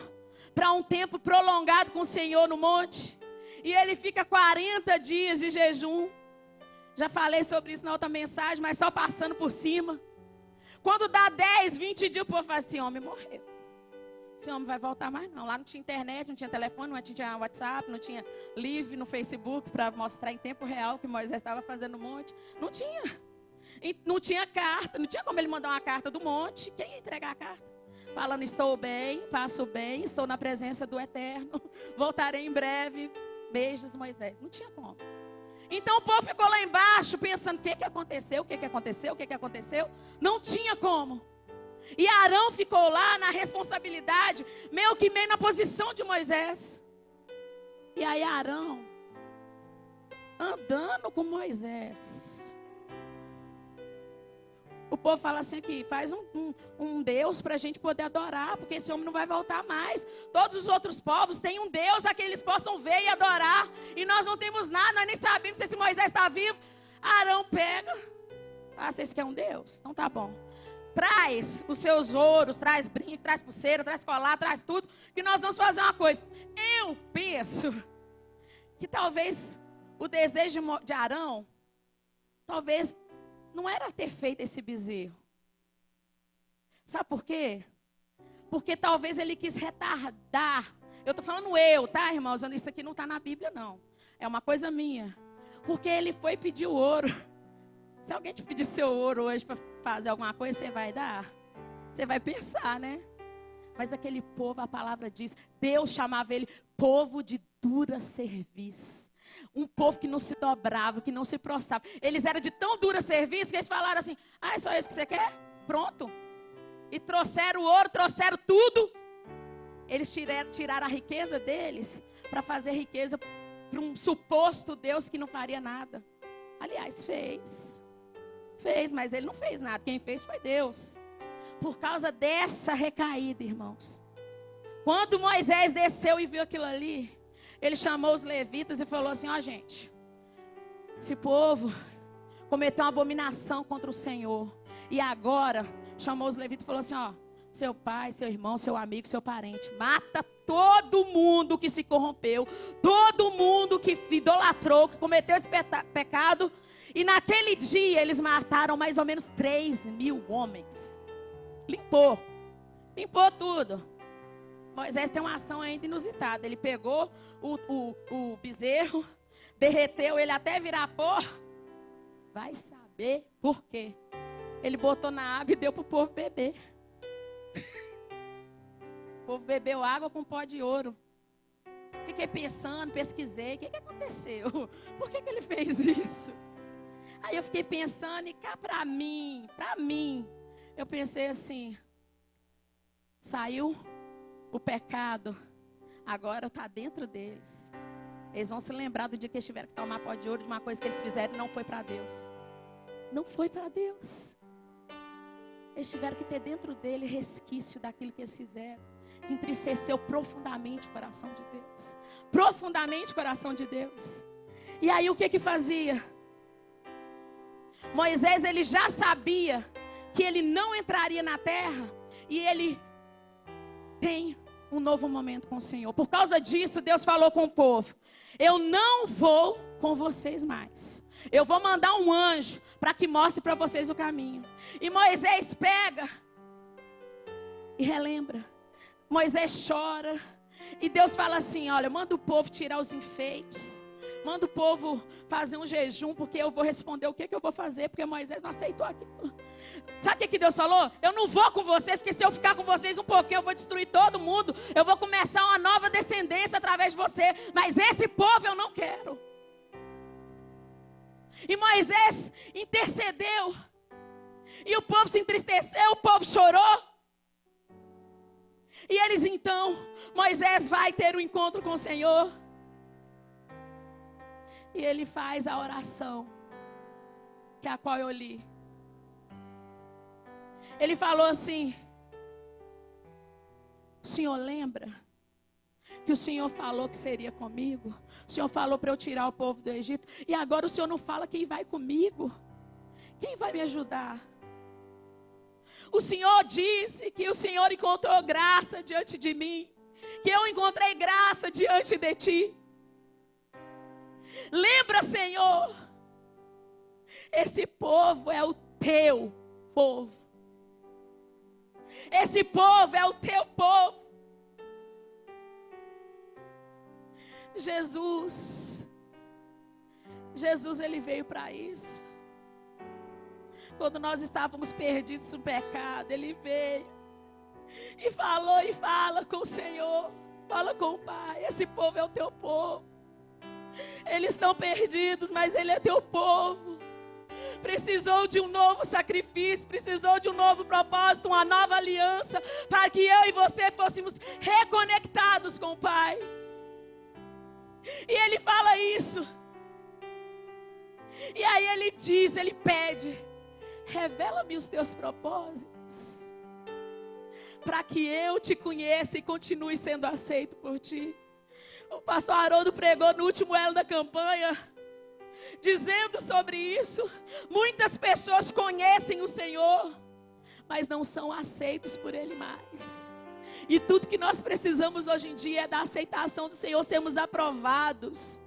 para um tempo prolongado com o Senhor no monte. E ele fica 40 dias de jejum. Já falei sobre isso na outra mensagem, mas só passando por cima. Quando dá 10, 20 dias, o povo fala assim: homem morreu. Esse homem vai voltar mais não. Lá não tinha internet, não tinha telefone, não tinha WhatsApp, não tinha live no Facebook para mostrar em tempo real o que Moisés estava fazendo no monte. Não tinha. E não tinha carta, não tinha como ele mandar uma carta do monte. Quem ia entregar a carta? Falando: estou bem, passo bem, estou na presença do Eterno, voltarei em breve. Beijos, Moisés. Não tinha como. Então o povo ficou lá embaixo pensando: o que aconteceu, o que aconteceu, o que aconteceu. Não tinha como. E Arão ficou lá na responsabilidade, meio na posição de Moisés. E aí Arão, andando com Moisés. O povo fala assim aqui, faz um Deus para a gente poder adorar, porque esse homem não vai voltar mais. Todos os outros povos têm um Deus a quem eles possam ver e adorar. E nós não temos nada, nós nem sabemos se esse Moisés está vivo. Arão pega, vocês querem um Deus? Então tá bom. Traz os seus ouros, traz brinco, traz pulseira, traz colar, traz tudo, que nós vamos fazer uma coisa. Eu penso que talvez o desejo de Arão, talvez não era ter feito esse bezerro. Sabe por quê? Porque talvez ele quis retardar. Eu estou falando tá, irmãos? Isso aqui não está na Bíblia, não. É uma coisa minha. Porque ele foi pedir o ouro. Se alguém te pedir seu ouro hoje para fazer alguma coisa, você vai dar? Você vai pensar, né? Mas aquele povo, a palavra diz, Deus chamava ele povo de dura serviço. Um povo que não se dobrava, que não se prostrava. Eles eram de tão dura serviço que eles falaram assim, é só isso que você quer? Pronto. E trouxeram o ouro, trouxeram tudo. Eles tiraram a riqueza deles para fazer riqueza para um suposto Deus que não faria nada. Aliás, fez, mas ele não fez nada. Quem fez foi Deus. Por causa dessa recaída, irmãos. Quando Moisés desceu e viu aquilo ali, ele chamou os levitas e falou assim, gente, esse povo cometeu uma abominação contra o Senhor. E agora, chamou os levitas e falou assim, seu pai, seu irmão, seu amigo, seu parente, mata todo mundo que se corrompeu, todo mundo que idolatrou, que cometeu esse pecado. E naquele dia eles mataram mais ou menos 3.000 homens. Limpou tudo. Moisés tem uma ação ainda inusitada. Ele pegou o bezerro, derreteu ele até virar pó. Vai saber por quê. Ele botou na água e deu para o povo beber. O povo bebeu água com pó de ouro. Fiquei pensando, pesquisei. O que aconteceu? Por que ele fez isso? Aí eu fiquei pensando, e cá para mim, eu pensei assim, saiu o pecado, agora está dentro deles. Eles vão se lembrar do dia que eles tiveram que tomar pó de ouro de uma coisa que eles fizeram e não foi para Deus. Não foi para Deus. Eles tiveram que ter dentro dele resquício daquilo que eles fizeram. Entristeceu profundamente o coração de Deus. Profundamente o coração de Deus. E aí o que fazia? Moisés, ele já sabia que ele não entraria na terra. E ele tem um novo momento com o Senhor. Por causa disso, Deus falou com o povo, eu não vou com vocês mais. Eu vou mandar um anjo para que mostre para vocês o caminho. E Moisés pega e relembra. Moisés chora. E Deus fala assim, olha, manda o povo tirar os enfeites. Manda o povo fazer um jejum, porque eu vou responder o que eu vou fazer, porque Moisés não aceitou aquilo. Sabe o que Deus falou? Eu não vou com vocês, porque se eu ficar com vocês um pouquinho, eu vou destruir todo mundo. Eu vou começar uma nova descendência através de você. Mas esse povo eu não quero. E Moisés intercedeu. E o povo se entristeceu, o povo chorou. E eles então, Moisés vai ter um encontro com o Senhor. E ele faz a oração, que é a qual eu li. Ele falou assim, o Senhor lembra que o Senhor falou que seria comigo? O Senhor falou para eu tirar o povo do Egito. E agora o Senhor não fala quem vai comigo? Quem vai me ajudar? O Senhor disse que o Senhor encontrou graça diante de mim. Que eu encontrei graça diante de ti. Lembra, Senhor, esse povo é o teu povo. Esse povo é o teu povo. Jesus, ele veio para isso. Quando nós estávamos perdidos no pecado, ele veio e falou e fala com o Senhor, fala com o Pai. Esse povo é o teu povo. Eles estão perdidos, mas ele é teu povo. precisou de um novo sacrifício, precisou de um novo propósito, uma nova aliança, para que eu e você fôssemos reconectados com o Pai. E Ele fala isso. E aí Ele diz, Ele pede: revela-me os teus propósitos, para que eu te conheça e continue sendo aceito por ti. O pastor Haroldo pregou no último elo da campanha, dizendo sobre isso. Muitas pessoas conhecem o Senhor, mas não são aceitos por Ele mais. E tudo que nós precisamos hoje em dia é da aceitação do Senhor, sermos aprovados.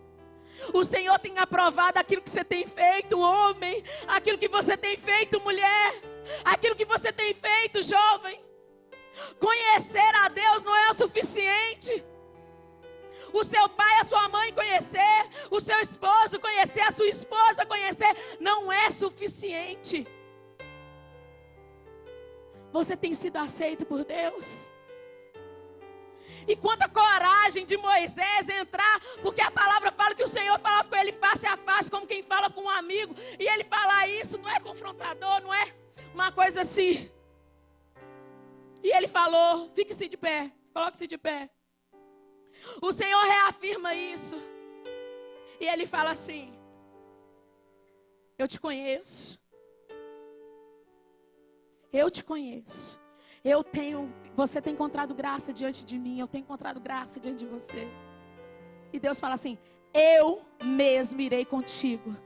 O Senhor tem aprovado aquilo que você tem feito, homem, aquilo que você tem feito, mulher, aquilo que você tem feito, jovem. Conhecer a Deus não é o suficiente. O seu pai, a sua mãe conhecer, o seu esposo conhecer, a sua esposa conhecer, não é suficiente. Você tem sido aceito por Deus? E quanta coragem de Moisés entrar, porque a palavra fala que o Senhor falava com ele face a face, como quem fala com um amigo. E ele falar isso não é confrontador, não é uma coisa assim. E ele falou: fique-se de pé, coloque-se de pé. O Senhor reafirma isso. E Ele fala assim: eu te conheço. Eu te conheço. Você tem encontrado graça diante de mim. Eu tenho encontrado graça diante de você. E Deus fala assim: eu mesmo irei contigo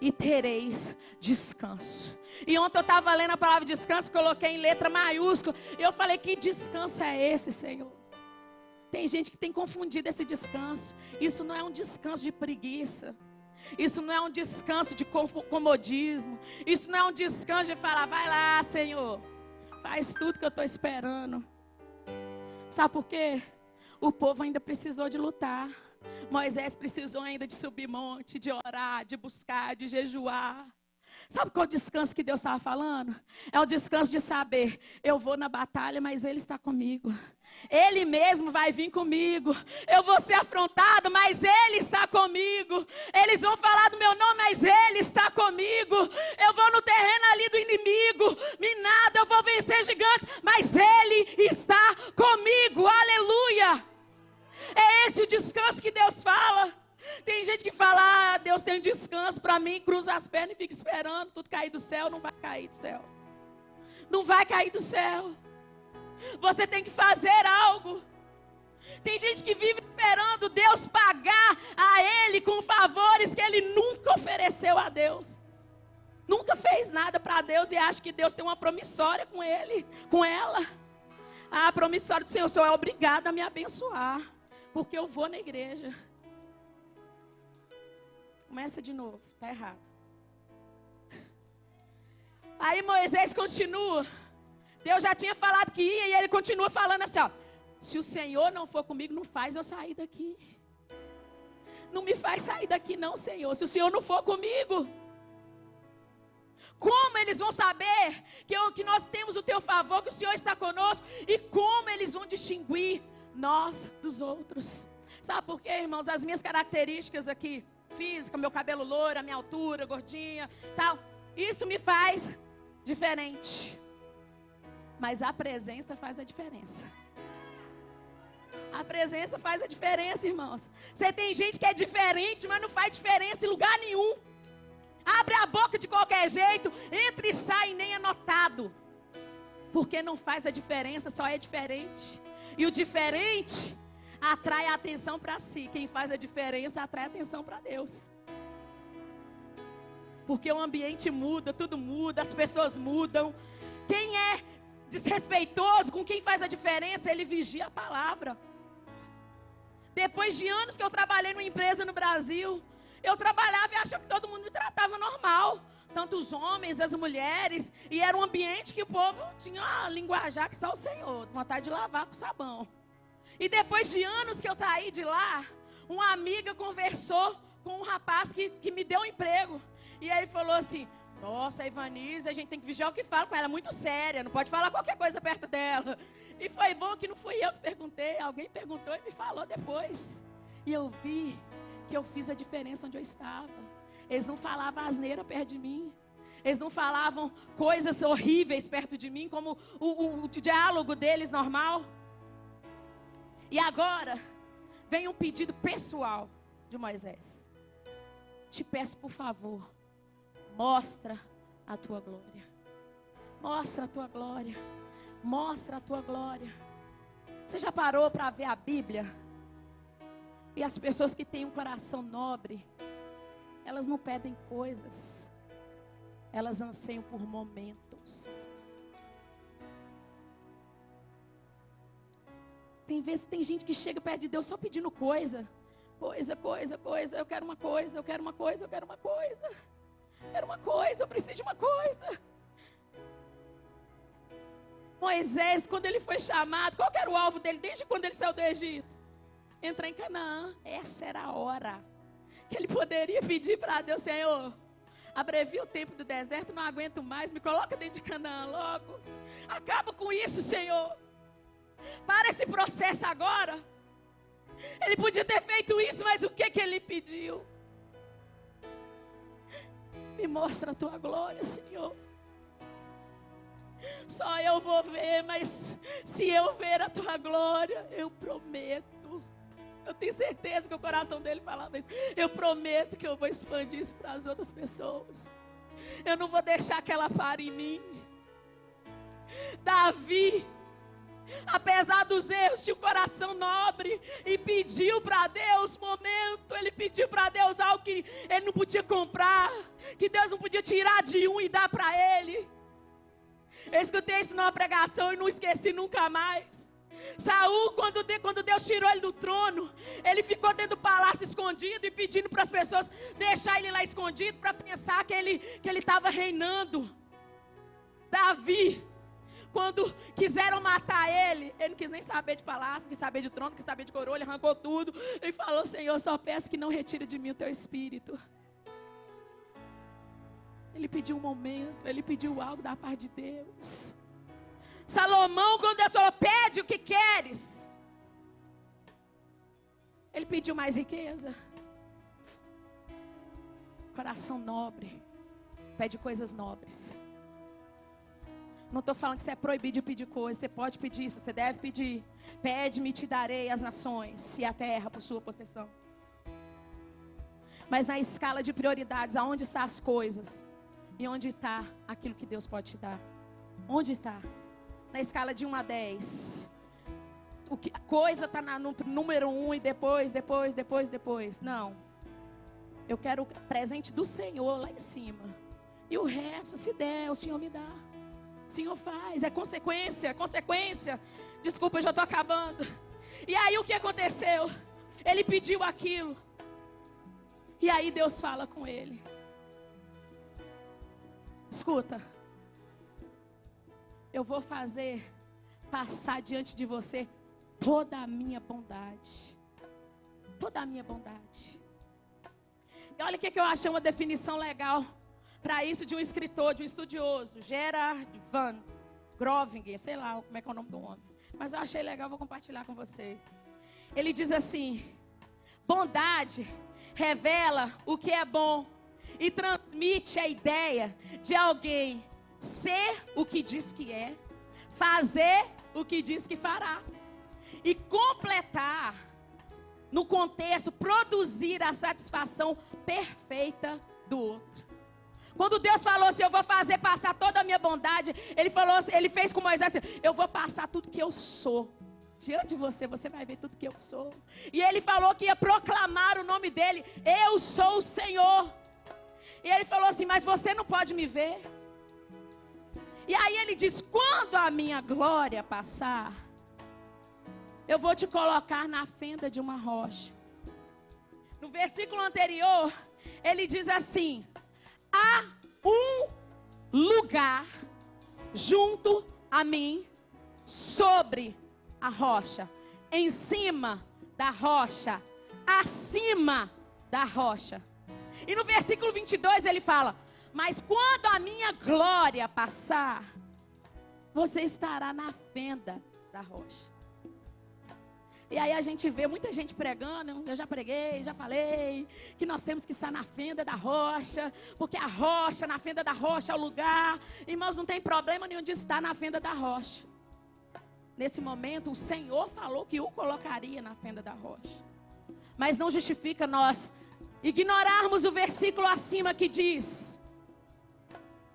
e tereis descanso. E ontem eu estava lendo a palavra descanso, coloquei em letra maiúscula. E eu falei: que descanso é esse, Senhor? Tem gente que tem confundido esse descanso. Isso não é um descanso de preguiça. Isso não é um descanso de comodismo. Isso não é um descanso de falar: vai lá, Senhor, faz tudo que eu estou esperando. Sabe por quê? O povo ainda precisou de lutar. Moisés precisou ainda de subir monte, de orar, de buscar, de jejuar. Sabe qual é o descanso que Deus estava falando? É o descanso de saber: eu vou na batalha, mas Ele está comigo. Ele mesmo vai vir comigo. Eu vou ser afrontado, mas Ele está comigo. Eles vão falar do meu nome, mas Ele está comigo. Eu vou no terreno ali do inimigo, minado, eu vou vencer gigantes, mas Ele está comigo. Aleluia! É esse o descanso que Deus fala. Tem gente que fala: ah, Deus tem um descanso para mim, cruza as pernas e fica esperando tudo cair do céu. Não vai cair do céu. Não vai cair do céu. Você tem que fazer algo. Tem gente que vive esperando Deus pagar a Ele com favores que Ele nunca ofereceu a Deus. Nunca fez nada para Deus e acha que Deus tem uma promissória com ele, com ela. A promissória do Senhor: o Senhor é obrigado a me abençoar, porque eu vou na igreja. Começa de novo, está errado. Aí Moisés continua. Deus já tinha falado que ia e ele continua falando assim: ó, se o Senhor não for comigo, não faz eu sair daqui. Não me faz sair daqui não, Senhor, se o Senhor não for comigo. Como eles vão saber que nós temos o teu favor, que o Senhor está conosco? E como eles vão distinguir nós dos outros? Sabe por quê, irmãos? As minhas características aqui, física, meu cabelo loiro, a minha altura, gordinha, tal, isso me faz diferente. Mas a presença faz a diferença. A presença faz a diferença, irmãos. Você tem gente que é diferente, mas não faz diferença em lugar nenhum. Abre a boca de qualquer jeito, entra e sai, nem é notado. Porque não faz a diferença, só é diferente. E o diferente atrai a atenção para si. Quem faz a diferença atrai a atenção para Deus. Porque o ambiente muda, tudo muda, as pessoas mudam. Quem é desrespeitoso com quem faz a diferença, ele vigia a palavra. Depois de anos que eu trabalhei numa empresa no Brasil, eu trabalhava e achava que todo mundo me tratava normal. Tanto os homens, as mulheres. E era um ambiente que o povo tinha uma linguajar que só o Senhor, vontade de lavar com sabão. E depois de anos que eu saí de lá, uma amiga conversou com um rapaz que me deu um emprego. E aí ele falou assim: nossa, a Ivanise, a gente tem que vigiar o que fala com ela, é muito séria, não pode falar qualquer coisa perto dela. E foi bom que não fui eu que perguntei, alguém perguntou e me falou depois. E eu vi que eu fiz a diferença onde eu estava. Eles não falavam asneira perto de mim. Eles não falavam coisas horríveis perto de mim, como o diálogo deles normal. E agora, vem um pedido pessoal de Moisés. Te peço, por favor, mostra a tua glória. Mostra a tua glória. Mostra a tua glória. Você já parou para ver a Bíblia? E as pessoas que têm um coração nobre, elas não pedem coisas, elas anseiam por momentos. Tem vezes que tem gente que chega perto de Deus só pedindo coisa. Coisa, eu quero uma coisa, eu quero uma coisa, eu quero uma coisa. Quero uma coisa, eu preciso de uma coisa. Moisés, quando ele foi chamado, qual que era o alvo dele desde quando ele saiu do Egito? Entrar em Canaã. Essa era a hora que ele poderia pedir para Deus: Senhor, abrevia o tempo do deserto, não aguento mais, me coloca dentro de Canaã logo. Acaba com isso, Senhor. Para esse processo agora. Ele podia ter feito isso, mas o que ele pediu? Me mostra a tua glória, Senhor. Só eu vou ver, mas se eu ver a tua glória, eu prometo. Eu tenho certeza que o coração dele falava isso. Eu prometo que eu vou expandir isso para as outras pessoas. Eu não vou deixar que ela pare em mim. Davi, apesar dos erros, tinha um coração nobre e pediu para Deus momento. Ele pediu para Deus algo que ele não podia comprar, que Deus não podia tirar de um e dar para ele. Eu escutei isso numa pregação e não esqueci nunca mais. Saul, quando Deus tirou ele do trono, ele ficou dentro do palácio escondido e pedindo para as pessoas deixar ele lá escondido para pensar que ele estava reinando. Davi, quando quiseram matar ele não quis nem saber de palácio, não quis saber de trono, não quis saber de coroa, ele arrancou tudo e falou: Senhor, só peço que não retire de mim o teu espírito. Ele pediu um momento, ele pediu algo da parte de Deus. Salomão, quando Deus falou: pede o que queres, ele pediu mais riqueza. Coração nobre pede coisas nobres. Não estou falando que você é proibido de pedir coisas. Você pode pedir, você deve pedir. Pede-me e te darei as nações e a terra por sua possessão. Mas na escala de prioridades, aonde estão as coisas? E onde está aquilo que Deus pode te dar? Onde está? Na escala de 1 a 10. A coisa está no número 1 e depois. Não. Eu quero o presente do Senhor lá em cima. E o resto, se der, o Senhor me dá. O Senhor faz. É consequência. Desculpa, eu já estou acabando. E aí o que aconteceu? Ele pediu aquilo. E aí Deus fala com ele: escuta, eu vou fazer passar diante de você toda a minha bondade. Toda a minha bondade. E olha o que eu achei uma definição legal para isso de um escritor, de um estudioso, Gerard Van Grovingen, sei lá como é que é o nome do homem. Mas eu achei legal, vou compartilhar com vocês. Ele diz assim: bondade revela o que é bom e transmite a ideia de alguém ser o que diz que é, fazer o que diz que fará e completar, no contexto, produzir a satisfação perfeita do outro. Quando Deus falou assim: eu vou fazer passar toda a minha bondade, ele fez com Moisés assim: eu vou passar tudo que eu sou. Diante de você, você vai ver tudo que eu sou. E ele falou que ia proclamar o nome dele: eu sou o Senhor. E ele falou assim: mas você não pode me ver. E aí ele diz: quando a minha glória passar, eu vou te colocar na fenda de uma rocha. No versículo anterior, ele diz assim: há um lugar junto a mim, sobre a rocha, em cima da rocha, acima da rocha. E no versículo 22 ele fala: mas quando a minha glória passar, você estará na fenda da rocha. E aí a gente vê muita gente pregando, eu já preguei, já falei, que nós temos que estar na fenda da rocha, porque a rocha, na fenda da rocha é o lugar. Irmãos, não tem problema nenhum de estar na fenda da rocha. Nesse momento, o Senhor falou que o colocaria na fenda da rocha. Mas não justifica nós ignorarmos o versículo acima que diz: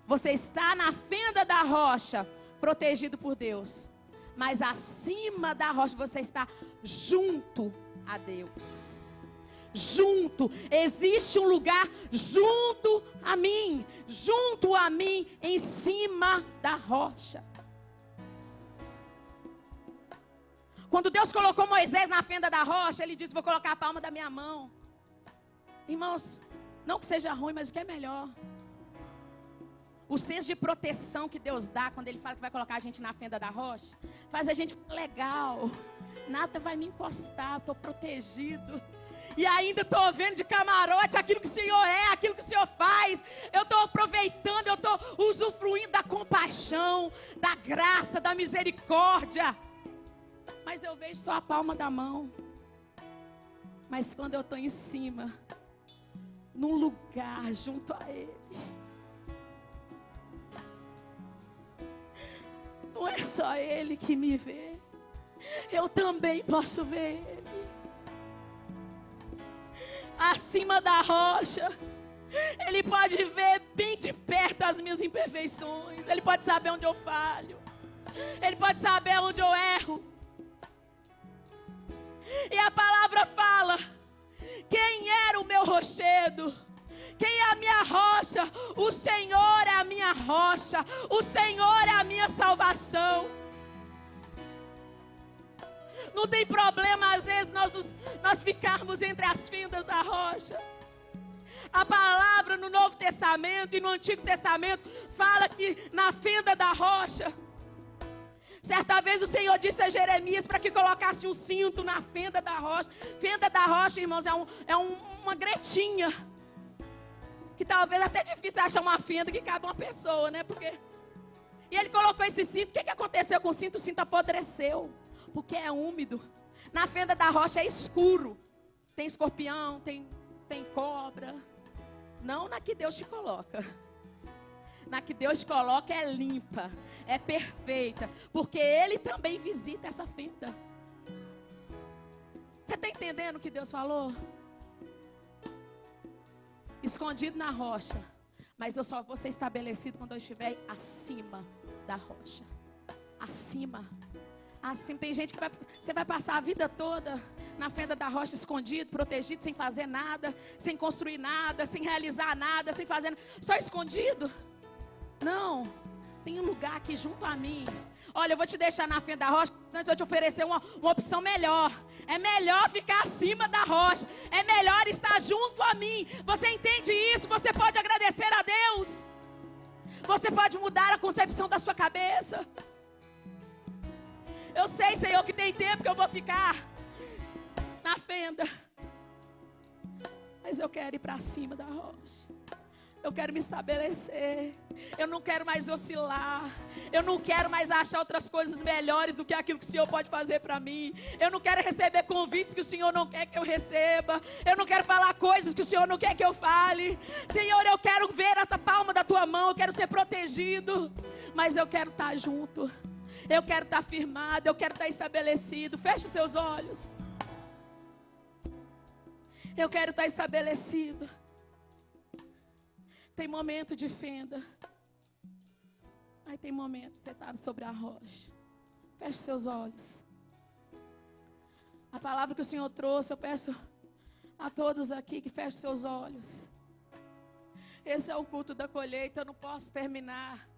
você está na fenda da rocha, protegido por Deus. Mas acima da rocha você está junto a Deus. Junto. Existe um lugar junto a mim. Junto a mim, em cima da rocha. Quando Deus colocou Moisés na fenda da rocha, Ele disse: vou colocar a palma da minha mão. Irmãos, não que seja ruim, mas o que é melhor? O senso de proteção que Deus dá quando Ele fala que vai colocar a gente na fenda da rocha, faz a gente ficar legal. Nada vai me encostar, estou protegido. E ainda estou vendo de camarote aquilo que o Senhor é, aquilo que o Senhor faz. Eu estou aproveitando, eu estou usufruindo da compaixão, da graça, da misericórdia. Mas eu vejo só a palma da mão. Mas quando eu estou em cima, num lugar junto a Ele, não é só Ele que me vê, eu também posso ver Ele. Acima da rocha, Ele pode ver bem de perto as minhas imperfeições. Ele pode saber onde eu falho. Ele pode saber onde eu erro. E a palavra fala: quem era o meu rochedo? Quem é a minha rocha? O Senhor é a minha rocha. O Senhor é a minha salvação. Não tem problema, às vezes, nós ficarmos entre as fendas da rocha. A palavra no Novo Testamento e no Antigo Testamento fala que na fenda da rocha, certa vez o Senhor disse a Jeremias para que colocasse um cinto na fenda da rocha. Fenda da rocha, irmãos, uma gretinha. Que talvez até é difícil achar uma fenda que cabe uma pessoa, né? E ele colocou esse cinto. O que aconteceu com o cinto? O cinto apodreceu, porque é úmido. Na fenda da rocha é escuro. Tem escorpião, tem cobra. Não na que Deus te coloca. Na que Deus te coloca é limpa, é perfeita, porque Ele também visita essa fenda. Você está entendendo o que Deus falou? Escondido na rocha, mas eu só vou ser estabelecido quando eu estiver acima da rocha. Acima. Tem gente que você vai passar a vida toda na fenda da rocha, escondido, protegido, sem fazer nada, sem construir nada, sem realizar nada, sem fazer nada, só escondido. Não, tem um lugar aqui junto a mim. Olha, eu vou te deixar na fenda da rocha, antes eu te oferecer uma opção melhor. É melhor ficar acima da rocha. É melhor estar junto a mim. Você entende isso? Você pode agradecer a Deus. Você pode mudar a concepção da sua cabeça. Eu sei, Senhor, que tem tempo que eu vou ficar na fenda, mas eu quero ir para cima da rocha. Eu quero me estabelecer. Eu não quero mais oscilar. Eu não quero mais achar outras coisas melhores do que aquilo que o Senhor pode fazer para mim. Eu não quero receber convites que o Senhor não quer que eu receba. Eu não quero falar coisas que o Senhor não quer que eu fale. Senhor, eu quero ver essa palma da tua mão. Eu quero ser protegido. Mas eu quero estar junto. Eu quero estar firmado. Eu quero estar estabelecido. Feche os seus olhos. Eu quero estar estabelecido. Tem momento de fenda. Aí tem momento de você estar sobre a rocha. Feche seus olhos. A palavra que o Senhor trouxe, eu peço a todos aqui que fechem seus olhos. Esse é o culto da colheita. Eu não posso terminar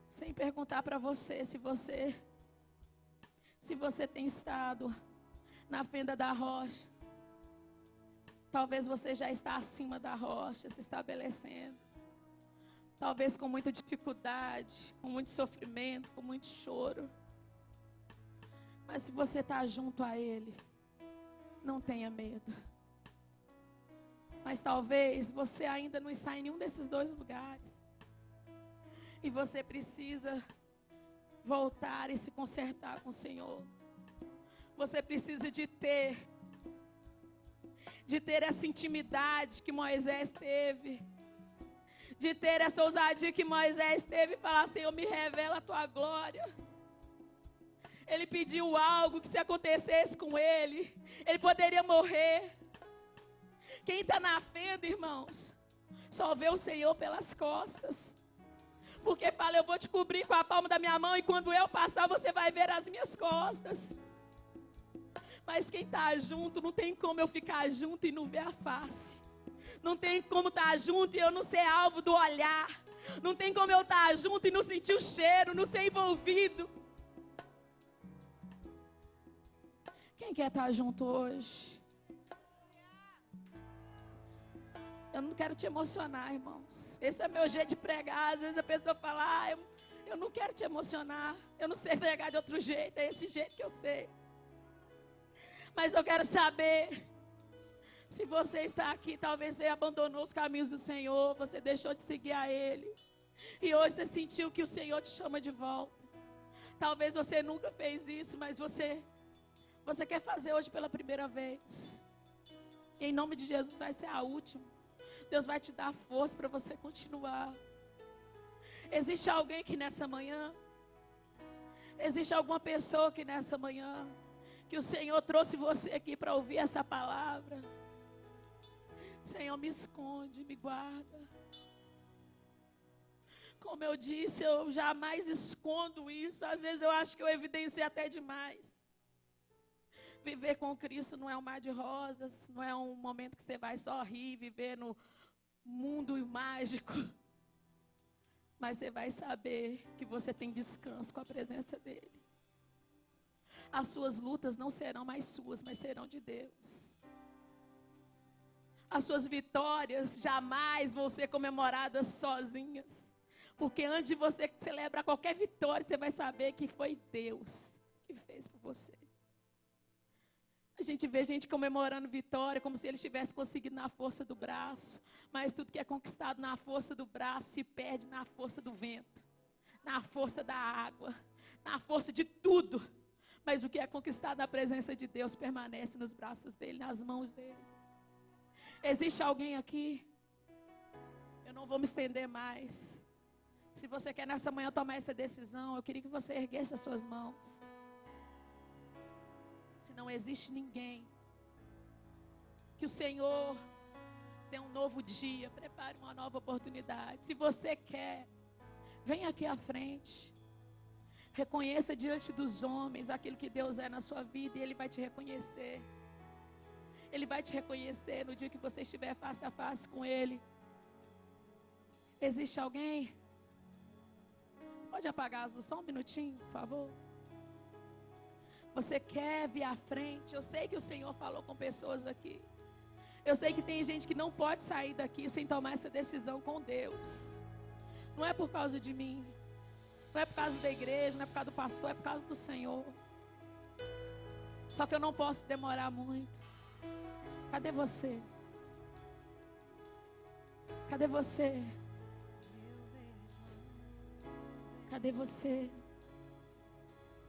sem perguntar para você se você tem estado na fenda da rocha. Talvez você já está acima da rocha, se estabelecendo. Talvez com muita dificuldade, com muito sofrimento, com muito choro. Mas se você está junto a Ele, não tenha medo. Mas talvez você ainda não está em nenhum desses dois lugares. E você precisa voltar e se consertar com o Senhor. Você precisa de ter essa intimidade que Moisés teve. De ter essa ousadia que Moisés teve e falar: Senhor, me revela a tua glória. Ele pediu algo que, se acontecesse com ele poderia morrer. Quem está na fenda, irmãos, só vê o Senhor pelas costas. Porque fala: eu vou te cobrir com a palma da minha mão, e quando eu passar você vai ver as minhas costas. Mas quem está junto, não tem como eu ficar junto e não ver a face. Não tem como estar junto e eu não ser alvo do olhar. Não tem como eu estar junto e não sentir o cheiro, não ser envolvido. Quem quer estar junto hoje? Eu não quero te emocionar, irmãos. Esse é meu jeito de pregar. Às vezes a pessoa fala: eu não quero te emocionar. Eu não sei pregar de outro jeito. É esse jeito que eu sei. Mas eu quero saber, se você está aqui, talvez você abandonou os caminhos do Senhor, você deixou de seguir a Ele, e hoje você sentiu que o Senhor te chama de volta. Talvez você nunca fez isso, mas você quer fazer hoje pela primeira vez. E em nome de Jesus vai ser a última. Deus vai te dar força para você continuar. Existe alguém que nessa manhã, existe alguma pessoa que nessa manhã, que o Senhor trouxe você aqui para ouvir essa palavra. Senhor, me esconde, me guarda. Como eu disse, eu jamais escondo isso. Às vezes eu acho que eu evidencio até demais. Viver com Cristo não é um mar de rosas, não é um momento que você vai só rir, viver no mundo mágico. Mas você vai saber que você tem descanso com a presença dEle. As suas lutas não serão mais suas, mas serão de Deus. As suas vitórias jamais vão ser comemoradas sozinhas. Porque antes de você celebrar qualquer vitória, você vai saber que foi Deus que fez por você. A gente vê gente comemorando vitória como se eles tivessem conseguido na força do braço. Mas tudo que é conquistado na força do braço se perde na força do vento, na força da água, na força de tudo. Mas o que é conquistado na presença de Deus permanece nos braços dele, nas mãos dele. Existe alguém aqui? Eu não vou me estender mais. Se você quer nessa manhã tomar essa decisão, eu queria que você erguesse as suas mãos. Se não existe ninguém, que o Senhor dê um novo dia, prepare uma nova oportunidade. Se você quer, venha aqui à frente. Reconheça diante dos homens aquilo que Deus é na sua vida, e Ele vai te reconhecer. Ele vai te reconhecer no dia que você estiver face a face com Ele. Existe alguém? Pode apagar as luzes só um minutinho, por favor? Você quer vir à frente? Eu sei que o Senhor falou com pessoas aqui. Eu sei que tem gente que não pode sair daqui sem tomar essa decisão com Deus. Não é por causa de mim. Não é por causa da igreja, não é por causa do pastor, é por causa do Senhor. Só que eu não posso demorar muito. Cadê você? Cadê você? Cadê você?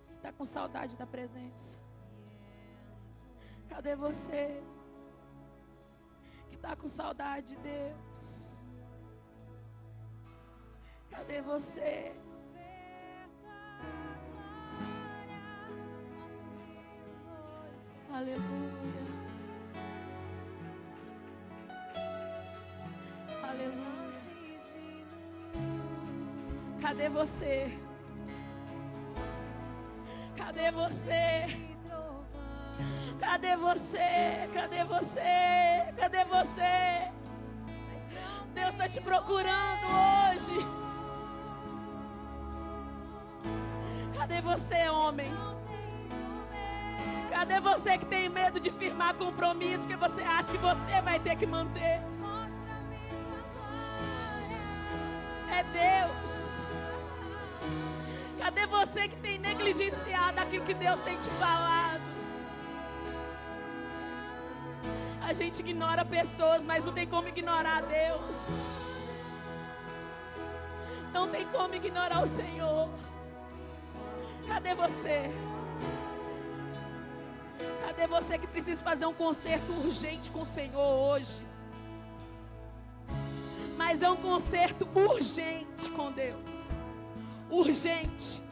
Que está com saudade da presença? Cadê você? Que está com saudade de Deus? Cadê você? Aleluia. Aleluia. Cadê você? Cadê você? Cadê você? Cadê você? Cadê você? Deus está te procurando hoje. Cadê você, homem? Cadê você que tem medo de firmar compromisso, que você acha que você vai ter que manter? É Deus. Cadê você que tem negligenciado aquilo que Deus tem te falado? A gente ignora pessoas, mas não tem como ignorar Deus. Não tem como ignorar o Senhor. Cadê você? Cadê você que precisa fazer um concerto urgente com o Senhor hoje? Mas é um concerto urgente com Deus. Urgente.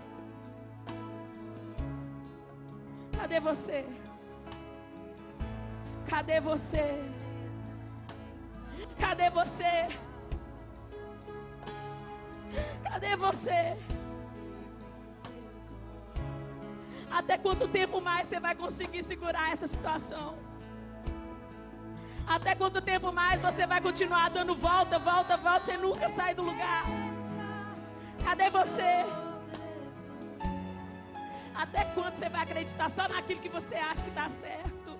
Cadê você? Cadê você? Cadê você? Cadê você? Até quanto tempo mais você vai conseguir segurar essa situação? Até quanto tempo mais você vai continuar dando volta, volta, volta, você nunca sai do lugar? Cadê você? Até quando você vai acreditar só naquilo que você acha que dá certo?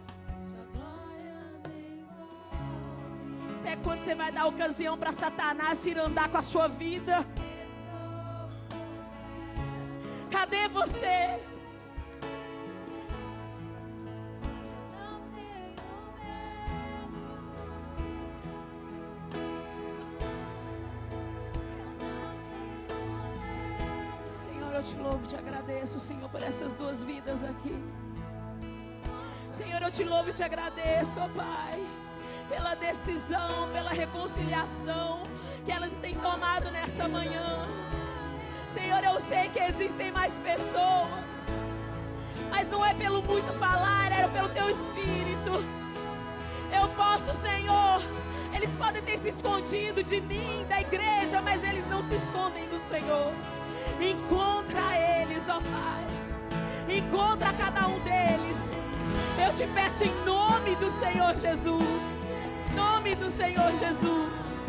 Até quando você vai dar ocasião para Satanás ir andar com a sua vida? Cadê você? Eu te louvo e te agradeço, Senhor, por essas duas vidas aqui. Senhor, eu te louvo e te agradeço, ó Pai, pela decisão, pela reconciliação que elas têm tomado nessa manhã. Senhor, eu sei que existem mais pessoas, mas não é pelo muito falar, é pelo Teu Espírito. Eu posso, Senhor, eles podem ter se escondido de mim, da igreja, mas eles não se escondem do Senhor. Encontra eles, ó Pai. Encontra cada um deles. Eu te peço em nome do Senhor Jesus. Em nome do Senhor Jesus.